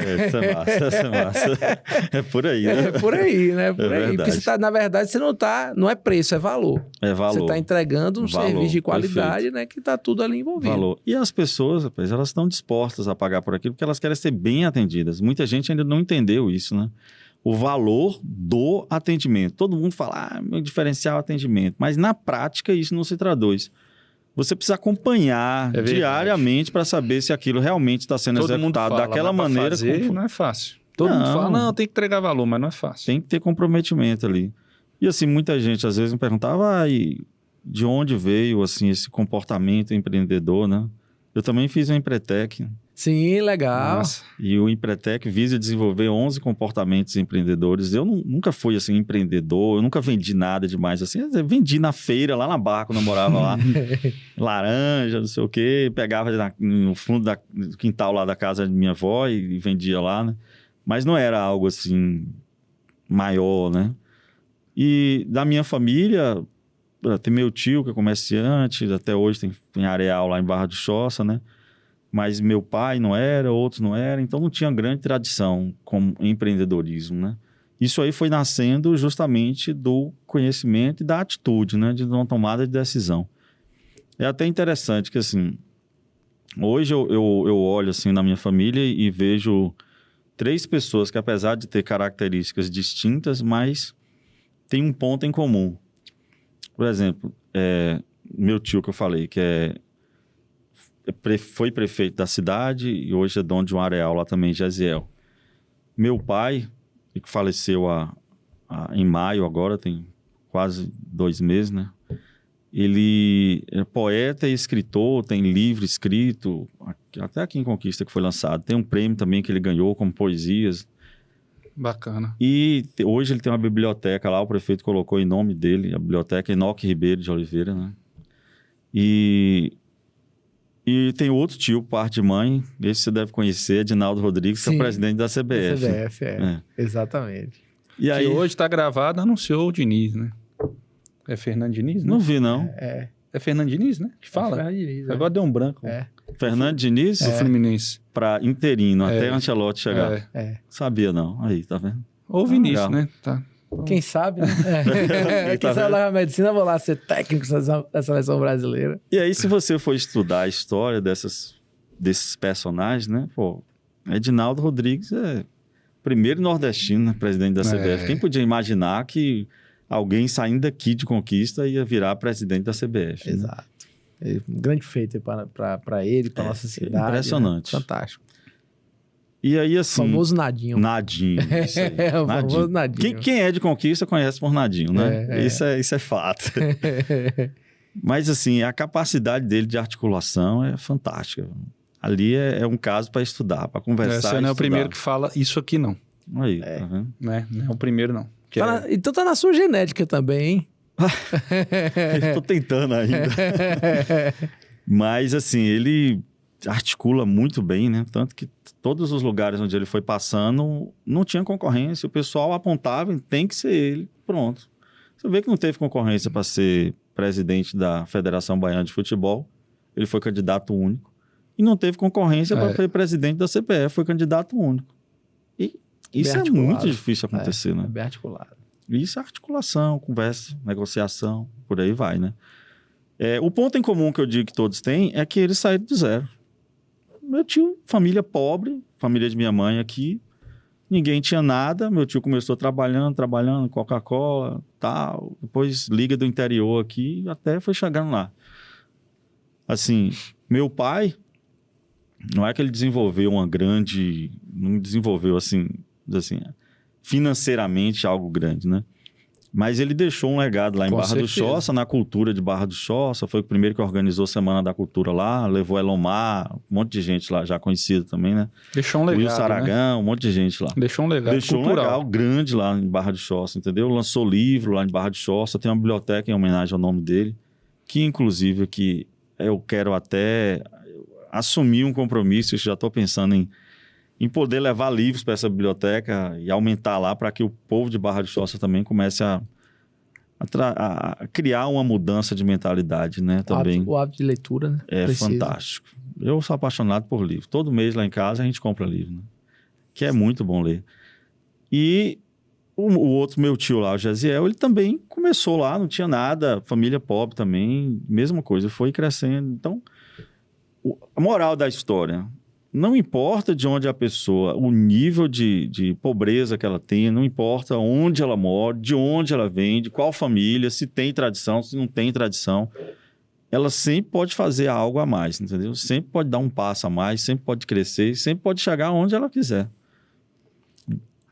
Essa é massa. É por aí, né? É por aí, né? Por aí. Verdade. Porque você tá, na verdade, você não é preço, é valor. É valor. Você está entregando um serviço de qualidade, perfeito. né? Que tá tudo ali envolvido. Valor. E as pessoas, rapaz, elas estão dispostas a pagar por aquilo porque elas querem ser bem atendidas. Muita gente ainda não entendeu isso, né? O valor do atendimento. Todo mundo fala, meu diferencial é o atendimento. Mas na prática isso não se traduz. Você precisa acompanhar diariamente para saber se aquilo realmente está sendo executado daquela maneira. Não é fácil. Todo mundo fala, tem que entregar valor, mas não é fácil. Tem que ter comprometimento ali. E assim, muita gente às vezes me perguntava, de onde veio assim, esse comportamento empreendedor, né? Eu também fiz um Empretec. Sim, legal. Nossa. E o Empretec visa desenvolver 11 comportamentos empreendedores. Eu nunca fui assim empreendedor, eu nunca vendi nada demais assim. Eu vendi na feira, lá na Barra, quando eu morava lá. Laranja, não sei o quê. Pegava no fundo do quintal lá da casa de minha avó e vendia lá, né? Mas não era algo assim maior, né? E da minha família, tem meu tio que é comerciante, até hoje tem areal lá em Barra do Choça, né? Mas meu pai não era, outros não eram, então não tinha grande tradição com empreendedorismo, né? Isso aí foi nascendo justamente do conhecimento e da atitude, né? De uma tomada de decisão. É até interessante que, assim, hoje eu olho assim na minha família e vejo 3 pessoas que, apesar de ter características distintas, mas tem um ponto em comum. Por exemplo, meu tio que eu falei, que foi prefeito da cidade e hoje é dono de um areal lá também, Jaziel. Meu pai, que faleceu em maio agora, tem quase 2 meses, né? Ele é poeta e escritor, tem livro escrito, até aqui em Conquista que foi lançado. Tem um prêmio também que ele ganhou como poesias. Bacana. E hoje ele tem uma biblioteca lá, o prefeito colocou em nome dele, a biblioteca Enoque Ribeiro de Oliveira, né? E tem outro tio, parte de mãe, esse você deve conhecer, Edinaldo Rodrigues, que é o presidente da CBF. CBF, exatamente. E aí, hoje está gravado, anunciou o Diniz, né? É Fernando Diniz, né? Não vi, não. É Fernando Diniz, né? Que fala. Fernando Diniz, Agora deu um branco. Fernando Diniz? Do Fluminense. Para interino, até Ancelotti chegar. Sabia, não. Aí, tá vendo? Ou Vinícius, né? Tá. Quem sabe, né? Quem sabe lá na medicina, eu vou lá ser técnico da seleção brasileira. E aí, se você for estudar a história desses personagens, né? Pô, Edinaldo Rodrigues é primeiro nordestino, né? Presidente da CBF. Quem podia imaginar que alguém saindo daqui de Conquista ia virar presidente da CBF? Exato. Né? Um grande feito para ele, para nossa cidade. Impressionante. Né? Fantástico. E aí, assim... O famoso Nadinho. Nadinho, isso aí. O famoso Nadinho. Quem é de Conquista conhece por Nadinho, né? Isso é fato. Mas, assim, a capacidade dele de articulação é fantástica. Ali é um caso para estudar, para conversar. Você não é o primeiro que fala isso aqui, não. Aí, tá vendo? Né? Não é o primeiro, não. Então tá na sua genética também, hein? Estou tentando ainda. Mas, assim, ele articula muito bem, né? Tanto que todos os lugares onde ele foi passando não tinha concorrência. O pessoal apontava, tem que ser ele, pronto. Você vê que não teve concorrência para ser presidente da Federação Baiana de Futebol. Ele foi candidato único. E não teve concorrência para ser presidente da CBF, foi candidato único. E isso é muito difícil acontecer, né? É bem articulado. Isso é articulação, conversa, negociação, por aí vai, né? O ponto em comum que eu digo que todos têm é que eles saíram do zero. Meu tio, família pobre, família de minha mãe aqui, ninguém tinha nada. Meu tio começou trabalhando, Coca-Cola, tal. Depois liga do interior aqui, até foi chegando lá. Assim, meu pai, não é que ele desenvolveu não desenvolveu assim, financeiramente algo grande, né? Mas ele deixou um legado lá em Barra do Choça, na cultura de Barra do Choça. Foi o primeiro que organizou a Semana da Cultura lá. Levou Elomar, um monte de gente lá, já conhecido também, né? Deixou um legado, Wilson Aragão, né? Um monte de gente lá. Deixou um legado cultural. Um legado grande lá em Barra do Choça, entendeu? Lançou livro lá em Barra do Choça. Tem uma biblioteca em homenagem ao nome dele. Que, inclusive, que eu quero até assumir um compromisso. Eu já estou pensando em poder levar livros para essa biblioteca e aumentar lá para que o povo de Barra do Choça também comece a criar uma mudança de mentalidade, né? Também. O hábito de leitura, né? É fantástico. Eu sou apaixonado por livro. Todo mês lá em casa a gente compra livro, né? Que é muito bom ler. E o outro meu tio lá, o Jaziel, ele também começou lá, não tinha nada, família pobre também, mesma coisa, foi crescendo. Então, a moral da história... Não importa de onde a pessoa, o nível de pobreza que ela tem, não importa onde ela mora, de onde ela vem, de qual família, se tem tradição, se não tem tradição, ela sempre pode fazer algo a mais, entendeu? Sempre pode dar um passo a mais, sempre pode crescer, sempre pode chegar onde ela quiser.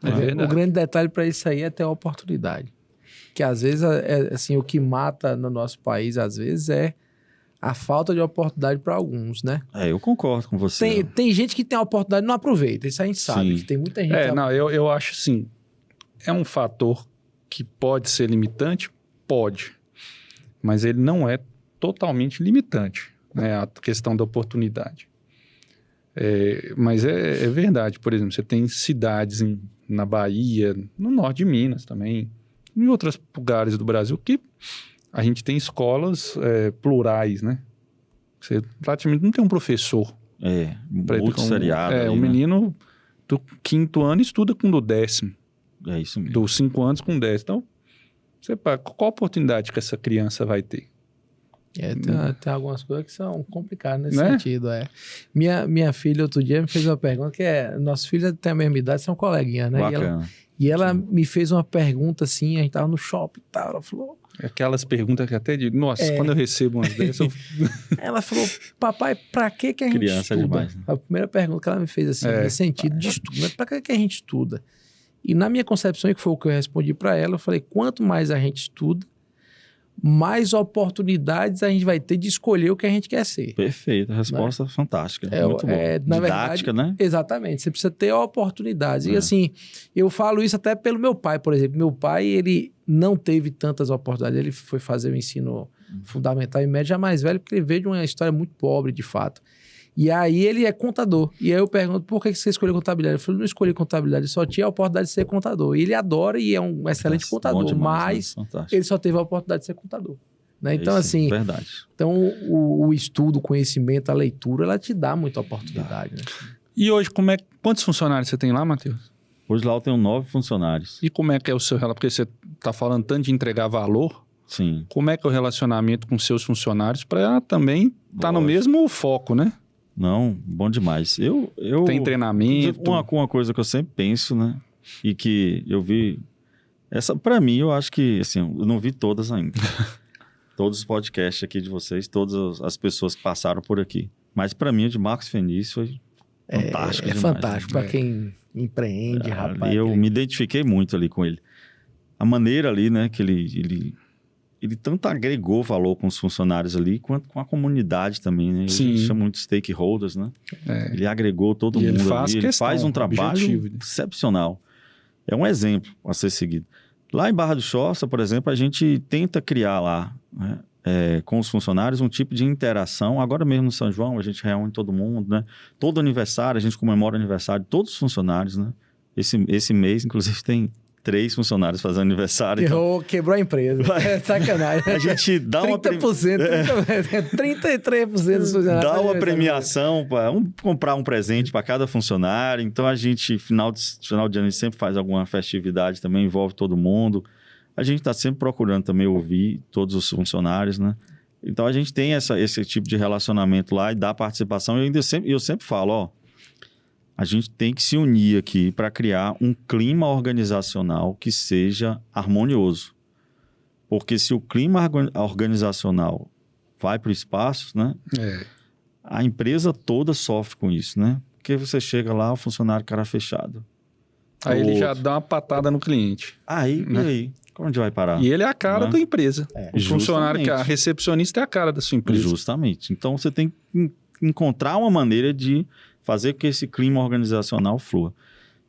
O grande detalhe para isso aí é ter a oportunidade. Que às vezes, assim, o que mata no nosso país, às vezes, é a falta de oportunidade para alguns, né? Eu concordo com você. Tem gente que tem a oportunidade e não aproveita. Isso a gente sabe. Que tem muita gente... Eu acho assim, é um fator que pode ser limitante? Pode. Mas ele não é totalmente limitante, né? A questão da oportunidade. Mas é verdade. Por exemplo, você tem cidades na Bahia, no norte de Minas também, em outros lugares do Brasil que... A gente tem escolas plurais, né? Você praticamente não tem um professor. Muito seriado. O menino do 5º ano estuda com o do 10º. É isso mesmo. Dos 5 anos com o 10º. Então, qual oportunidade que essa criança vai ter? Tem algumas coisas que são complicadas nesse sentido. Minha filha, outro dia, me fez uma pergunta que nossos filhos têm a mesma idade, são coleguinhas, né? Bacana. E ela me fez uma pergunta assim, a gente tava no shopping e tal, ela falou... Aquelas perguntas que até de... Nossa, quando eu recebo umas dessas... Ela falou, papai, pra que a gente Criança estuda? É demais, né? A primeira pergunta que ela me fez assim, nesse sentido de estudo, mas pra que a gente estuda? E na minha concepção, que foi o que eu respondi pra ela, eu falei, quanto mais a gente estuda, mais oportunidades a gente vai ter de escolher o que a gente quer ser. Perfeito, a resposta fantástica. Muito boa. Na didática, verdade, né? Exatamente, você precisa ter oportunidades. E assim, eu falo isso até pelo meu pai, por exemplo. Meu pai, ele não teve tantas oportunidades. Ele foi fazer o ensino fundamental e médio já mais velho, porque ele veio de uma história muito pobre, de fato. E aí ele é contador. E aí eu pergunto, por que você escolheu contabilidade? Ele falou, não escolhi contabilidade, eu só tinha a oportunidade de ser contador. E ele adora e é um excelente contador, demais, mas ele só teve a oportunidade de ser contador. Né? Então, isso, assim... Verdade. Então, o estudo, o conhecimento, a leitura, ela te dá muita oportunidade. Né? E hoje, quantos funcionários você tem lá, Matheus? Hoje lá eu tenho 9 funcionários. E como é que é o seu relacionamento? Porque você está falando tanto de entregar valor. Sim. Como é que é o relacionamento com seus funcionários para também estar no mesmo foco, né? Não, bom demais. Tem treinamento. Uma coisa que eu sempre penso, né? E que eu vi... Essa, para mim, eu acho que... Assim, eu não vi todas ainda. Todos os podcasts aqui de vocês, todas as pessoas que passaram por aqui. Mas para mim, o de Marcos Feniz foi fantástico demais. Fantástico para quem empreende, rapaz. Eu me identifiquei muito ali com ele. A maneira ali, né? Que ele tanto agregou valor com os funcionários ali, quanto com a comunidade também, né? Eles chamam muito stakeholders, né? Ele agregou todo mundo ali. Ele faz um trabalho excepcional. É um exemplo a ser seguido. Lá em Barra do Choça, por exemplo, a gente tenta criar lá, né, com os funcionários, um tipo de interação. Agora mesmo no São João, a gente reúne todo mundo, né? Todo aniversário, a gente comemora o aniversário de todos os funcionários, né? Esse mês, inclusive, tem 3 funcionários fazendo aniversário. Quebrou a empresa. É sacanagem. A gente dá 30%, 33% dos funcionários. Dá uma premiação, vamos comprar um presente para cada funcionário. Então, a gente, final de ano, a gente sempre faz alguma festividade também, envolve todo mundo. A gente está sempre procurando também ouvir todos os funcionários, né? Então, a gente tem esse tipo de relacionamento lá e dá participação. E eu sempre falo, ó, a gente tem que se unir aqui para criar um clima organizacional que seja harmonioso. Porque se o clima organizacional vai para o espaço, né? A empresa toda sofre com isso, né? Porque você chega lá, o funcionário cara fechado. Aí ele já dá uma patada no cliente. Aí, né? E aí? Onde vai parar? E ele é a cara Né? da empresa. O funcionário que é a Justamente. recepcionista é a cara da sua empresa. Justamente. Então, você tem que encontrar uma maneira de fazer com que esse clima organizacional flua.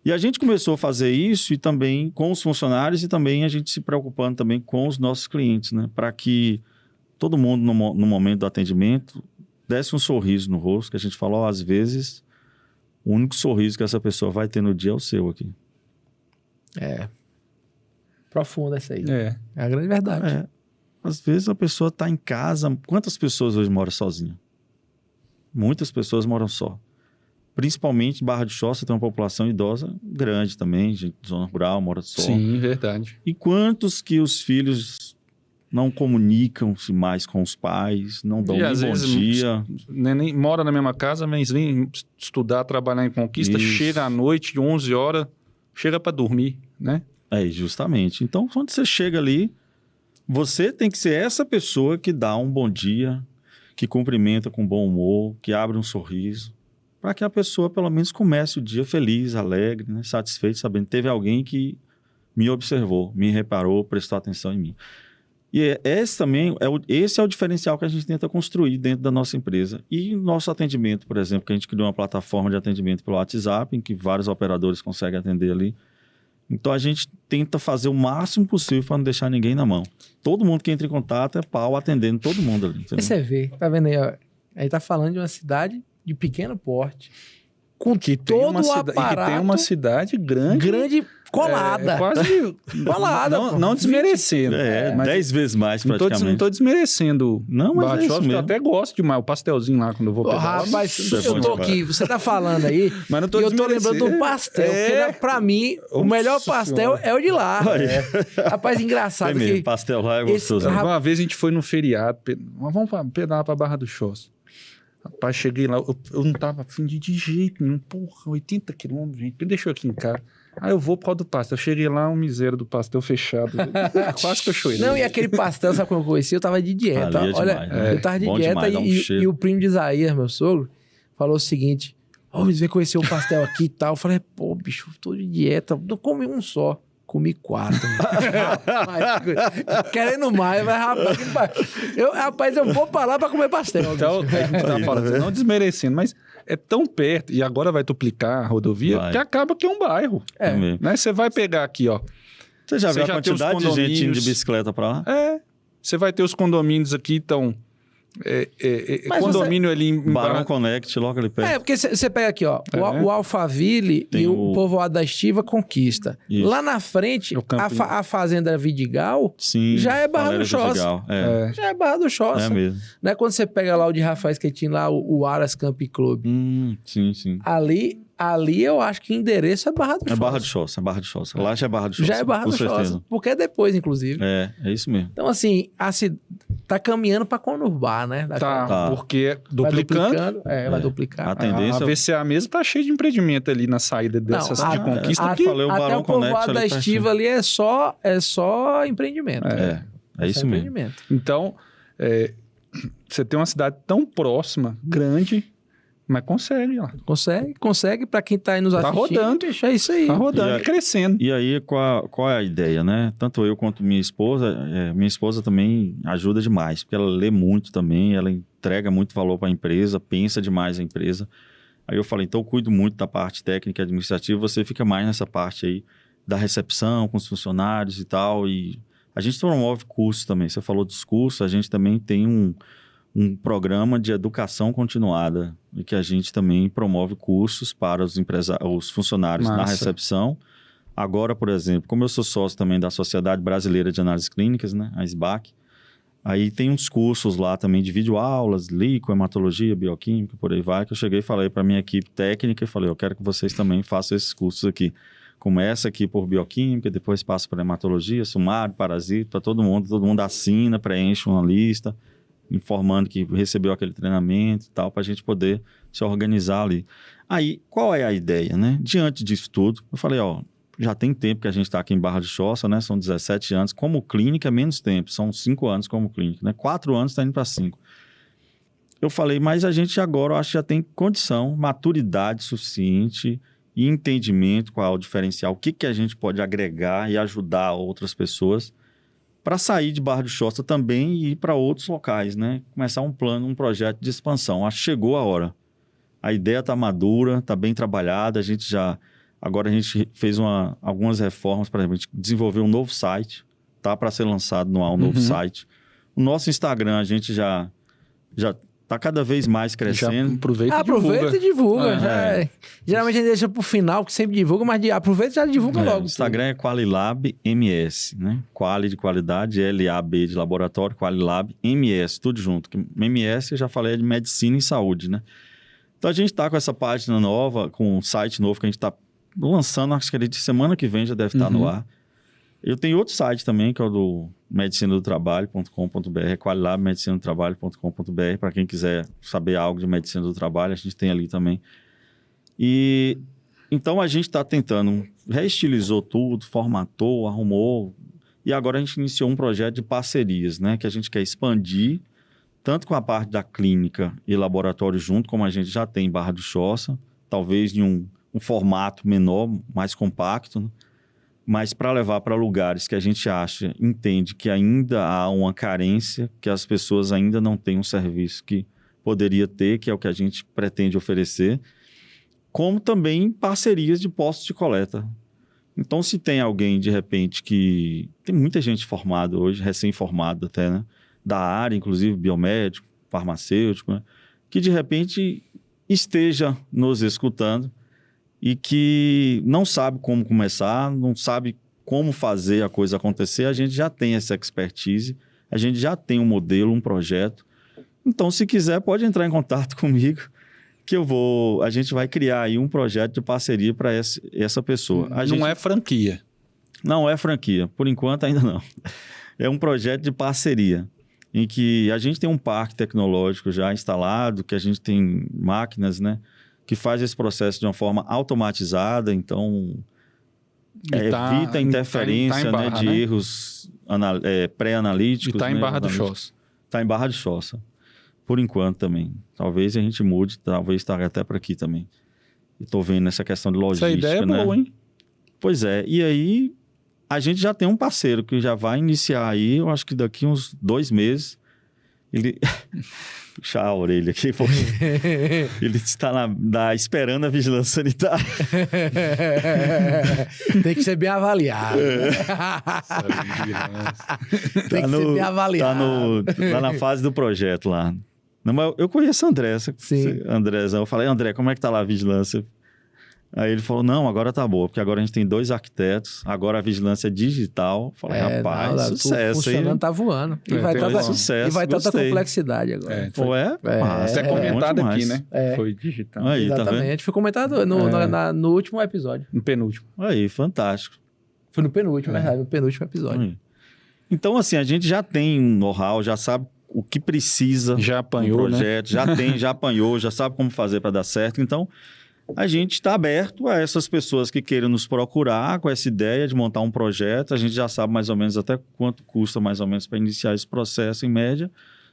E a gente começou a fazer isso e também com os funcionários e também a gente se preocupando também com os nossos clientes, né? Para que todo mundo, no momento do atendimento, desse um sorriso no rosto, que a gente falou, às vezes, o único sorriso que essa pessoa vai ter no dia é o seu aqui. Profunda essa aí. É. É a grande verdade. Às vezes a pessoa está em casa. Quantas pessoas hoje moram sozinhas? Muitas pessoas moram só. Principalmente em Barra de Choça tem uma população idosa grande também, gente de zona rural, mora só. Sim, verdade. E quantos que os filhos não comunicam-se mais com os pais, não dão E nem às bom vezes, dia. Nem mora na mesma casa, mas vem estudar, trabalhar em Conquista, Isso. chega à noite, 11 horas, chega para dormir, né? Justamente. Então, quando você chega ali, você tem que ser essa pessoa que dá um bom dia, que cumprimenta com bom humor, que abre um sorriso, para que a pessoa, pelo menos, comece o dia feliz, alegre, né? Satisfeito, sabendo que teve alguém que me observou, me reparou, prestou atenção em mim. E esse é o diferencial que a gente tenta construir dentro da nossa empresa. E nosso atendimento, por exemplo, que a gente criou uma plataforma de atendimento pelo WhatsApp, em que vários operadores conseguem atender ali. Então, a gente tenta fazer o máximo possível para não deixar ninguém na mão. Todo mundo que entra em contato é pau atendendo todo mundo ali. Aí você vê, tá vendo aí, ó? Aí tá falando de uma cidade de pequeno porte, com todo o E aparato que tem uma cidade grande. colada. Quase Colada. não desmerecendo. mas 10 vezes mais não praticamente. tô desmerecendo. Não, mas Barra é de isso Choça, eu mesmo. até gosto demais. O pastelzinho lá, quando eu vou Ô, pegar. rapaz, Nossa, eu tô bom aqui, você tá falando aí, Mas não tô e eu tô desmerecendo. lembrando do pastel, que né, pra mim, o melhor Nossa pastel Senhora. é o de lá. Rapaz, engraçado Tem mesmo, que... pastel lá é esse gostoso. né? rapaz- Uma vez a gente foi no feriado, vamos pedalar pra Barra do Choça. Rapaz, cheguei lá, eu não tava afim de jeito nenhum. Porra, 80 quilômetros, gente, me deixou aqui em casa. Aí eu vou por causa do pastel. Eu cheguei lá, um miséria do pastel fechado. Quase que eu chorei. Não, e aquele pastel, sabe como eu conheci? Eu tava de dieta. Ali é Olha, demais, né? eu tava de Bom dieta demais, dá um e cheiro. o primo de Isaías, meu sogro, falou o seguinte: ó, vem conhecer o pastel aqui e tal. Eu falei, pô, bicho, tô de dieta. Não comi um só. Comi 4. Rapaz, querendo mais, mas rapaz, eu vou pra lá pra comer pastel. Então, bicho. a gente tá falando, não desmerecendo, mas é tão perto, e agora vai duplicar a rodovia, Vai. que acaba que é um bairro. É mesmo. Né? Você vai pegar aqui, ó. Você já Você viu já a tem os quantidade de gente indo de condomínios. bicicleta pra lá? Você vai ter os condomínios aqui, então. Mas Condomínio ali em Barão Barra- Connect, logo ali perto. É, porque você pega aqui, ó, É. o Alphaville Tem e o o- povoado da Estiva Conquista. Isso. Lá na frente, O Campinho. a fazenda Vidigal Sim. já é Barra do Valéria Choça. Vidigal. já é Barra do Choça. É mesmo. Não é quando você pega lá o de Rafael Schettino, lá o Aras Camp Club. Sim. Ali eu acho que o endereço é Barra do É Choça. Barra de Choça, é Barra de Choça. Lá já é Barra de Choça. Já é Barra com do certeza. Choça. Porque é depois, inclusive. É isso mesmo. Então, assim, tá caminhando pra conurbar, né? Tá. Porque Vai duplicando. vai duplicar. A tendência- A VCA mesmo tá cheio de empreendimento ali na saída dessas de conquista. a- aqui. falei, o até Barão o povoado Connect da ali tá Estiva ali é só empreendimento. É Só isso mesmo. empreendimento. Então, você tem uma cidade tão próxima, grande, mas consegue, ó. Consegue para quem tá aí nos Tá assistindo. rodando. Bicho, é isso aí. Tá rodando E e aí- crescendo. E aí, qual é a ideia, né? Tanto eu quanto minha esposa também ajuda demais, porque ela lê muito também, ela entrega muito valor para a empresa, pensa demais a empresa. Aí eu falei, então eu cuido muito da parte técnica e administrativa, você fica mais nessa parte aí da recepção com os funcionários e tal, e a gente promove cursos também. Você falou dos cursos, a gente também tem um programa de educação continuada, e que a gente também promove cursos para os funcionários na Massa. recepção, Agora, por exemplo, como eu sou sócio também da Sociedade Brasileira de Análises Clínicas, né, a SBAC, aí tem uns cursos lá também de videoaulas, lico, hematologia, bioquímica, por aí vai, que eu cheguei e falei para minha equipe técnica e falei, eu quero que vocês também façam esses cursos aqui. Começa aqui por bioquímica, depois passa para hematologia, sumário, parasita, para todo mundo assina, preenche uma lista, informando que recebeu aquele treinamento e tal, para a gente poder se organizar ali. Aí, qual é a ideia, né? Diante disso tudo, eu falei, ó, já tem tempo que a gente está aqui em Barra de Choça, né? São 17 anos. Como clínica é menos tempo, são 5 anos como clínica, né? 4 anos está indo para 5. Eu falei, mas a gente agora, eu acho que já tem condição, maturidade suficiente e entendimento qual é o diferencial, o que a gente pode agregar e ajudar outras pessoas para sair de Barra de Choça também e ir para outros locais, né? Começar um plano, um projeto de expansão. Acho que chegou a hora. A ideia está madura, está bem trabalhada, agora a gente fez algumas reformas, por exemplo, a gente desenvolveu um novo site, tá para ser lançado no ar um novo site. O nosso Instagram a gente já está cada vez mais crescendo. Já aproveita e divulga. Geralmente a gente deixa pro final, que sempre divulga, mas aproveita e já divulga logo. O Instagram é Qualilab MS, né? Quali de qualidade, LAB de laboratório, Qualilab MS, tudo junto. MS, eu já falei, é de medicina e saúde, né? Então a gente está com essa página nova, com um site novo que a gente está lançando, acho que semana que vem já deve estar no ar. Eu tenho outro site também, que é o do medicinadotrabalho.com.br, qualilabmedicinadotrabalho.com.br, para quem quiser saber algo de medicina do trabalho, a gente tem ali também. E então a gente está tentando, reestilizou tudo, formatou, arrumou, e agora a gente iniciou um projeto de parcerias, né, que a gente quer expandir, tanto com a parte da clínica e laboratório junto, como a gente já tem em Barra do Choça, talvez em um formato menor, mais compacto, né? Mas para levar para lugares que a gente entende que ainda há uma carência, que as pessoas ainda não têm um serviço que poderia ter, que é o que a gente pretende oferecer, como também parcerias de postos de coleta. Então, se tem alguém, de repente, que... Tem muita gente formada hoje, recém-formada até, né? Da área, inclusive biomédico, farmacêutico, né? Que de repente esteja nos escutando e que não sabe como começar, não sabe como fazer a coisa acontecer, a gente já tem essa expertise, a gente já tem um modelo, um projeto. Então, se quiser, pode entrar em contato comigo, que a gente vai criar aí um projeto de parceria para essa pessoa. Não é franquia. Não é franquia, por enquanto ainda não. É um projeto de parceria, em que a gente tem um parque tecnológico já instalado, que a gente tem máquinas, né, que faz esse processo de uma forma automatizada, então evita a interferência Barra, de erros pré-analíticos. E está em Barra do Choça. Está em Barra do Choça, por enquanto também. Talvez a gente mude, talvez esteja até por aqui também. Estou vendo essa questão de logística. Essa ideia é boa, hein? Pois é, e aí a gente já tem um parceiro que já vai iniciar aí, eu acho que daqui uns 2 meses, ele... Puxar a orelha aqui, porque ele está esperando a vigilância sanitária. Tem que ser bem avaliado. Tem que ser bem avaliado. Tá na fase do projeto lá. Não, mas eu conheço a André. Eu falei, André, como é que tá lá a vigilância? Aí ele falou, não, agora tá boa, porque agora a gente tem 2 arquitetos, agora a vigilância é digital. Falei, rapaz, sucesso. Funcionando, tá voando. E vai tanta complexidade agora. Isso é comentado aqui, né? Foi digital. Aí, exatamente, foi comentado no último episódio. No penúltimo. Aí, fantástico. Foi no penúltimo, verdade, no penúltimo episódio. Aí. Então, assim, a gente já tem know-how, já sabe o que precisa. Já apanhou, projeto, né? Já apanhou, já sabe como fazer para dar certo. Então, a gente está aberto a essas pessoas que queiram nos procurar com essa ideia de montar um projeto. A gente já sabe mais ou menos até quanto custa mais ou menos para iniciar esse processo em média.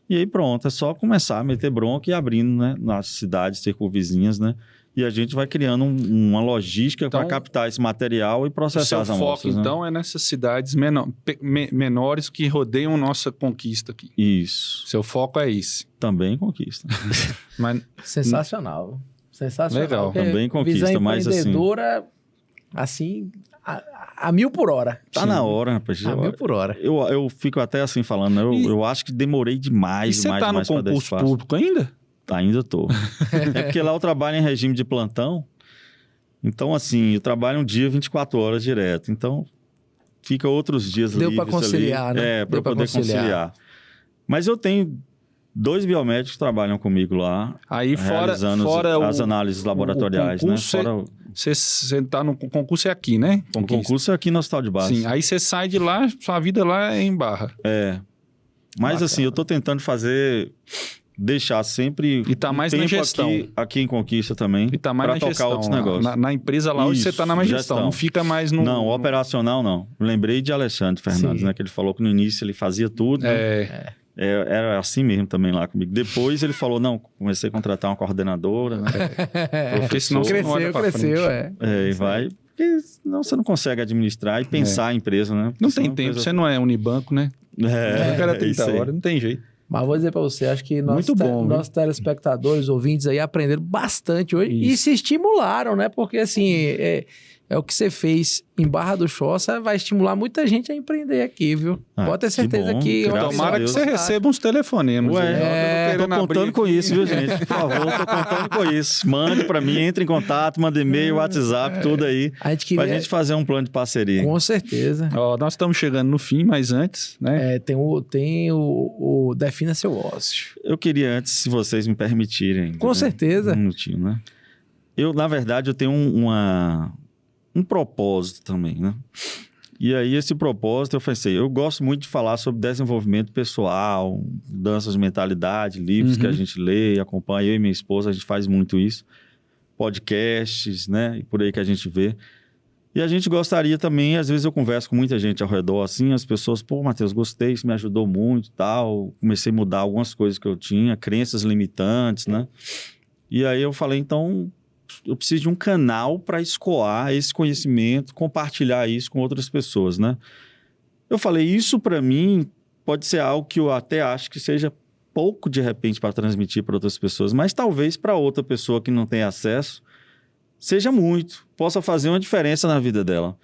E aí pronto, é só começar a meter bronca e abrindo, né, nas cidades circunvizinhas, né? E a gente vai criando uma logística para captar esse material e processar as amostras. O seu foco, então, é nessas cidades menores que rodeiam nossa conquista aqui. Isso. Seu foco é esse. Também conquista. Sensacional. Sensacional. Legal, também conquista, visão mas empreendedora, assim, a 1000 por hora. Tá na hora, rapaz. A 1000 por hora. Eu fico até assim falando, eu acho que demorei demais. E você tá no concurso público ainda? Ainda tô. É porque lá eu trabalho em regime de plantão, Então, assim, eu trabalho um dia 24 horas direto. Então, fica outros dias livres ali. Deu para conciliar, né? Para poder conciliar. Mas eu tenho 2 biomédicos que trabalham comigo lá. Aí realizando as análises laboratoriais, né? Você tá no concurso é aqui, né? O concurso é aqui no Hospital de Base. Sim, aí você sai de lá, sua vida lá é em Barra. Mas bacana. Assim, eu tô tentando deixar sempre e tá mais na gestão. Aqui em Conquista também. E tá mais na tocar gestão, outros negócios. Na empresa lá, hoje você tá na mais gestão. Não fica mais no... Não, operacional não. Lembrei de Alexandre Fernandes, né? Que ele falou que no início ele fazia tudo. Era assim mesmo também lá comigo. Depois ele falou, não, comecei a contratar uma coordenadora, né? Porque senão cresceu. E vai... Porque senão você não consegue administrar e pensar a empresa, né? Não tem tempo, você não é Unibanco, né? O cara 30 horas, não tem jeito. Mas vou dizer para você, acho que nossos telespectadores, ouvintes aí aprenderam bastante hoje e se estimularam, né? Porque assim, é o que você fez em Barra do Choça, vai estimular muita gente a empreender aqui, viu? Pode ter certeza que... Tomara que você receba uns telefonemas. Tô contando com isso, viu, gente? Por favor, tô contando com isso. Mande para mim, entre em contato, manda e-mail, WhatsApp, tudo aí. Pra gente fazer um plano de parceria. Com certeza. Nós estamos chegando no fim, mas antes, né? Tem o Defina Seu Ócio. Eu queria antes, se vocês me permitirem. Com certeza. Um minutinho, né? Na verdade, eu tenho um propósito também, né? E aí, esse propósito, eu pensei, eu gosto muito de falar sobre desenvolvimento pessoal, mudanças de mentalidade, livros que a gente lê e acompanha. Eu e minha esposa, a gente faz muito isso. Podcasts, né? E por aí que a gente vê. E a gente gostaria também, às vezes eu converso com muita gente ao redor, assim, as pessoas, pô, Matheus, gostei, isso me ajudou muito e tal. Comecei a mudar algumas coisas que eu tinha, crenças limitantes, né? E aí eu falei, então... eu preciso de um canal para escoar esse conhecimento, compartilhar isso com outras pessoas, né? Eu falei, isso para mim pode ser algo que eu até acho que seja pouco de repente para transmitir para outras pessoas, mas talvez para outra pessoa que não tem acesso seja muito, possa fazer uma diferença na vida dela.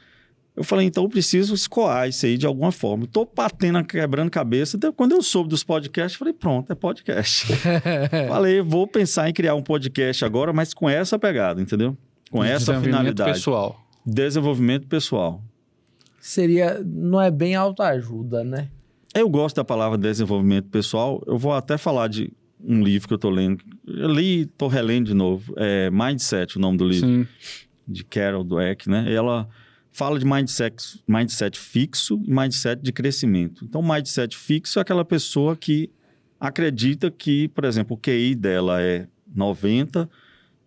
Eu falei, então eu preciso escoar isso aí de alguma forma. Estou batendo, quebrando cabeça. Quando eu soube dos podcasts, falei, pronto, é podcast. Falei, vou pensar em criar um podcast agora, mas com essa pegada, entendeu? Com essa finalidade. Desenvolvimento pessoal. Não é bem autoajuda, né? Eu gosto da palavra desenvolvimento pessoal. Eu vou até falar de um livro que eu estou lendo. Eu li, estou relendo de novo. Mindset, o nome do livro. Sim. De Carol Dweck, né? Ela... fala de mindset fixo e mindset de crescimento. Então, mindset fixo é aquela pessoa que acredita que, por exemplo, o QI dela é 90,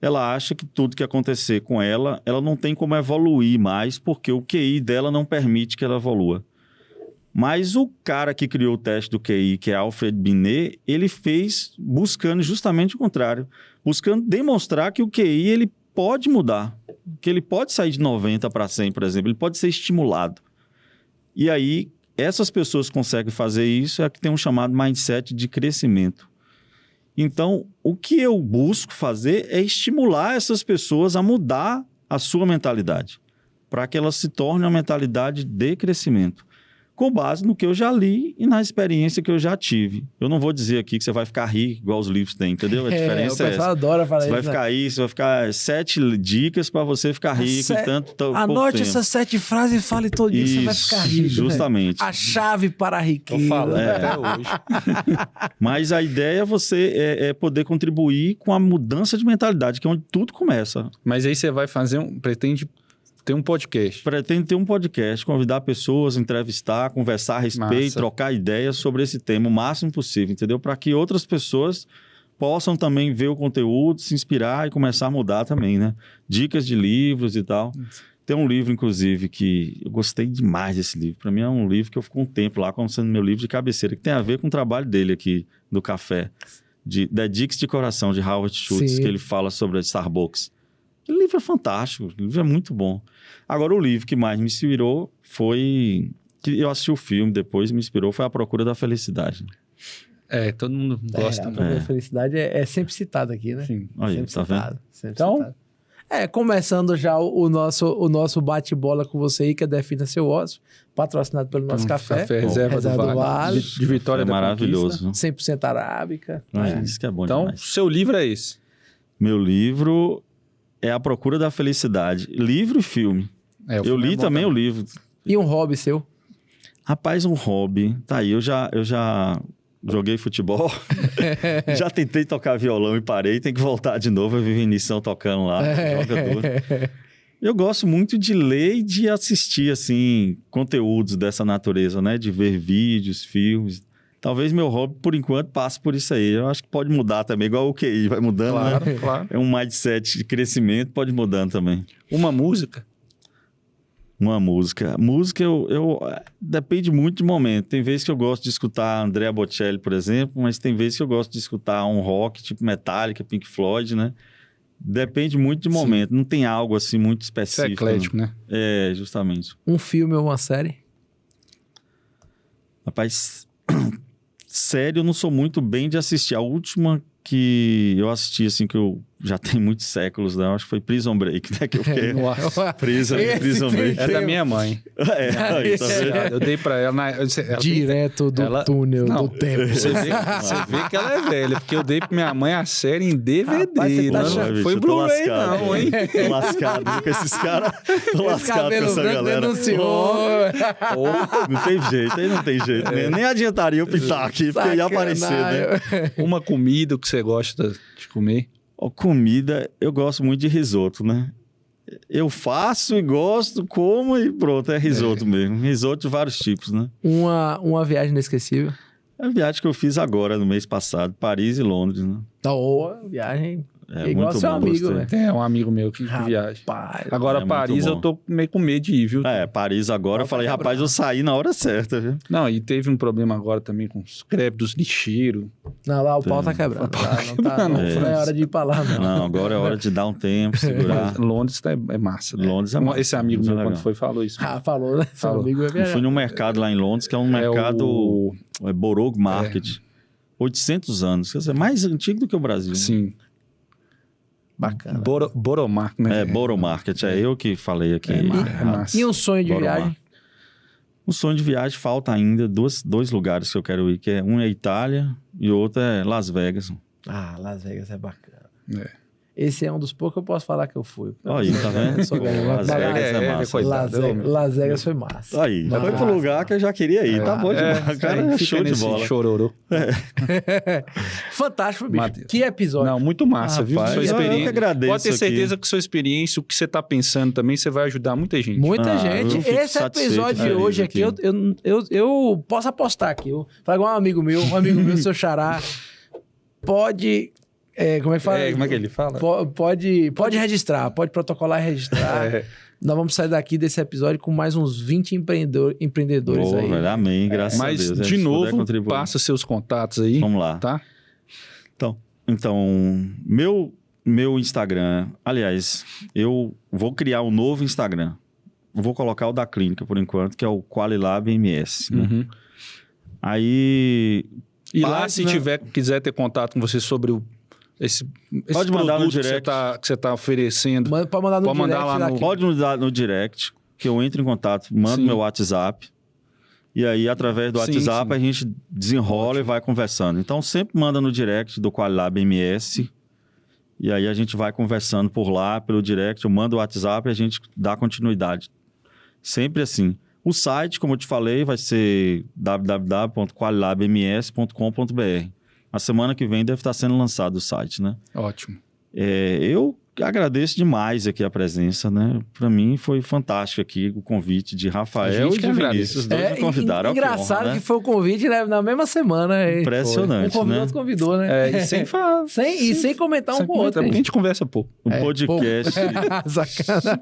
ela acha que tudo que acontecer com ela, ela não tem como evoluir mais, porque o QI dela não permite que ela evolua. Mas o cara que criou o teste do QI, que é Alfred Binet, ele fez buscando justamente o contrário, buscando demonstrar que o QI ele pode mudar. Que ele pode sair de 90 para 100, por exemplo. Ele pode ser estimulado. E aí, essas pessoas que conseguem fazer isso é que tem um chamado mindset de crescimento. Então, o que eu busco fazer é estimular essas pessoas a mudar a sua mentalidade, para que ela se torne uma mentalidade de crescimento, com base no que eu já li e na experiência que eu já tive. Eu não vou dizer aqui que você vai ficar rico, igual os livros têm, entendeu? A diferença é essa. O pessoal adora falar isso. Você vai ficar aí, você vai ficar 7 dicas para você ficar rico em tanto pouco tempo. Anote essas 7 frases e fale todo dia, você vai ficar rico. Justamente. Né? A chave para a riqueza. Tô falando até hoje. Mas a ideia é você poder contribuir com a mudança de mentalidade, que é onde tudo começa. Mas aí você vai pretende ter um podcast. Pretendo ter um podcast, convidar pessoas, entrevistar, conversar a respeito, trocar ideias sobre esse tema o máximo possível, entendeu? Para que outras pessoas possam também ver o conteúdo, se inspirar e começar a mudar também, né? Dicas de livros e tal. Tem um livro, inclusive, que eu gostei demais desse livro. Para mim é um livro que eu fico um tempo lá, como sendo meu livro de cabeceira, que tem a ver com o trabalho dele aqui, do café. Da Dicas de Coração, de Howard Schultz, que ele fala sobre a Starbucks. O livro é fantástico, o livro é muito bom. Agora, o livro que mais me inspirou foi... que eu assisti o filme depois, me inspirou, foi A Procura da Felicidade. Todo mundo gosta. A Procura da Felicidade é sempre citado aqui, né? Sim. Aí, sempre tá citado. vendo? Sempre então, citado. Começando já o nosso bate-bola com você aí, que é Defina Seu Ócio, patrocinado pelo nosso café Reserva do Vale, de Vitória da maravilhoso. Conquista. 100% arábica. Isso que é bom então, demais. Seu livro é esse? Meu livro é A Procura da Felicidade. Livro e filme. Eu li também o livro. E um hobby seu? Rapaz, um hobby. Tá aí, eu já joguei futebol. Já tentei tocar violão e parei. Tem que voltar de novo. Eu vi o Vinição tocando lá. Jogador. Eu gosto muito de ler e de assistir, assim, conteúdos dessa natureza, né? De ver vídeos, filmes. Talvez meu hobby, por enquanto, passe por isso aí. Eu acho que pode mudar também, igual o QI. Vai mudando, Claro, né? claro. É um mindset de crescimento, pode mudando também. Uma música? Uma música. Música, depende muito de momento. Tem vezes que eu gosto de escutar Andrea Bocelli, por exemplo, mas tem vezes que eu gosto de escutar um rock, tipo Metallica, Pink Floyd, né? Depende muito de momento. Não tem algo assim muito Isso é específico. eclético, né? É, justamente. Um filme ou uma série? Rapaz, sério, eu não sou muito bem de assistir. A última que eu assisti, assim, que eu já tem muitos séculos, né? Eu acho que foi Prison Break, né? Que eu fiquei preso em Prison Break. É da minha mãe. Aí, tá vendo? Eu dei pra ela. ela Direto do ela- túnel Não, do tempo. Você vê que ela é velha, porque eu dei pra minha mãe a série em DVD. Rapaz, você tá não achando- bicho, foi eu tô Blu-ray, lascado, não, hein? Tô lascado viu, com esses caras. Tô lascado com essa galera. denunciou. Não tem jeito, aí não tem jeito. Nem adiantaria eu pintar aqui, porque ia aparecer, né? Uma comida que você gosta de comer. Ó, comida, eu gosto muito de risoto, né? Eu faço e gosto, como e pronto, é risoto mesmo. Risoto de vários tipos, né? Uma viagem inesquecível. É a viagem que eu fiz agora, no mês passado, Paris e Londres, né? Boa, viagem. É igual muito seu bom, amigo, gostei. né? É um amigo meu que viaja. Rapaz. Agora, É muito Paris, bom. eu tô meio com medo de ir, viu? É, Paris agora, eu falei, rapaz, eu saí na hora certa, viu? Não, e teve um problema agora também com os crepe dos lixeiros. Não, lá o pau tá quebrando. Não é hora de ir pra lá, não. Não, agora é hora de dar um tempo, segurar. Londres é massa. Né? Londres é massa. Esse amigo Londres meu, é quando legal. foi, falou isso. Ah, falou, né? Seu Falou. amigo vai Eu viajar. fui num mercado lá em Londres, que é um mercado Borough Market. 800 anos, quer dizer, mais antigo do que o Brasil. né? Sim. Bacana. Boromark, né? É, Borough Market, é eu que falei aqui. É massa. E um sonho de Bora lá. viagem? Um sonho de viagem, falta ainda dois lugares que eu quero ir, que é um é Itália e o outro é Las Vegas. Ah, Las Vegas é bacana. É. Esse é um dos poucos que eu posso falar que eu fui. Aí, tá vendo? Eu sou velho. Las Vegas é massa. coitado. Las Vegas foi massa. Aí, foi Massa. pro lugar que eu já queria ir, tá bom demais. É, Cara, é show de bola. Chororô. Fantástico, bicho. Mateus. Que episódio. Não, muito massa, viu? Rapaz, Sua eu que experiência. agradeço Pode ter aqui. certeza que sua experiência, o que você tá pensando também, você vai ajudar muita gente. Muita Ah, gente. eu fico Esse satisfeito, episódio de feliz hoje aqui, aqui. eu posso apostar aqui. Eu falei igual um amigo meu, seu xará, pode... como é que fala? Como é que ele fala? Pode registrar, pode protocolar e registrar. É. Nós vamos sair daqui desse episódio com mais uns 20 empreendedores Boa, aí. velho, amém, graças a Mas, Deus. de Se puder novo, contribuir. passa seus contatos aí, Vamos lá. tá? Então, meu Instagram, aliás, eu vou criar um novo Instagram. Vou colocar o da clínica por enquanto, que é o Qualilab MS. né? Uhum. Aí, E lá, se Página- quiser ter contato com você sobre esse Pode mandar no produto direct. que você tá oferecendo. Pode mandar no Pode mandar direct lá no- daqui. pode me dar no direct, que eu entro em contato, mando Sim. meu WhatsApp. E aí, através do Sim, WhatsApp, sim. a gente desenrola e vai conversando. Então, sempre manda no direct do Qualilab MS. E aí, a gente vai conversando por lá, pelo direct. Eu mando o WhatsApp e a gente dá continuidade. Sempre assim. O site, como eu te falei, vai ser www.qualilabms.com.br. A semana que vem deve estar sendo lançado o site, né? Ótimo. Eu agradeço demais aqui a presença, né? Para mim foi fantástico aqui o convite de A Rafael gente e que de agradece. Vinícius. Os dois me convidaram. Olha que Engraçado honra, né? que foi o convite, né, na mesma semana. Impressionante, Um convidou, né? outro convidou, né? E sem falar. Sem comentar um com o outro. A gente conversa pouco. O podcast, Sacana.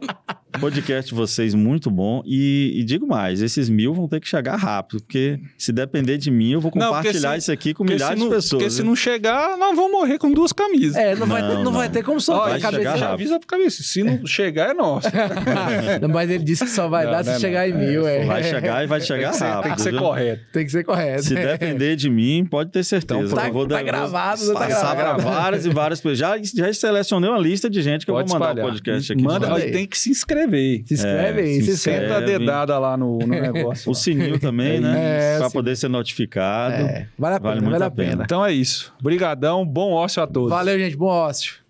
podcast de vocês muito bom. E digo mais, esses 1000 vão ter que chegar rápido, porque se depender de mim, eu vou Não, porque compartilhar se- isso aqui com Porque milhares se de não, pessoas. Porque se né? não chegar, nós vamos morrer com 2 camisas. Não vai ter como soltar Vai a chegar cabeça. rápido. Avisa pra cabeça. Se não chegar, é nosso. Não, mas ele disse que só vai Não, dar não se é chegar em não. 1000. Vai chegar e vai chegar rápido. Tem que ser viu? correto. Tem que ser correto. Se depender de mim, pode ter certeza. Então, Eu vou tá dar- gravado, vou tá passar gravado. pra várias e várias pessoas. Já selecionei uma lista de gente que eu Pode vou mandar espalhar. o podcast aqui. Manda, Manda olha, aí. tem que se inscrever. Se inscreve aí, se se inscreve. inscreve. Senta a dedada lá no negócio. O sininho também, né? É, Pra sim. poder ser notificado. Vale a pena, Vale muito vale a a pena. pena. Então é isso. Obrigadão. Bom ócio a todos. Valeu, gente. Bom ócio.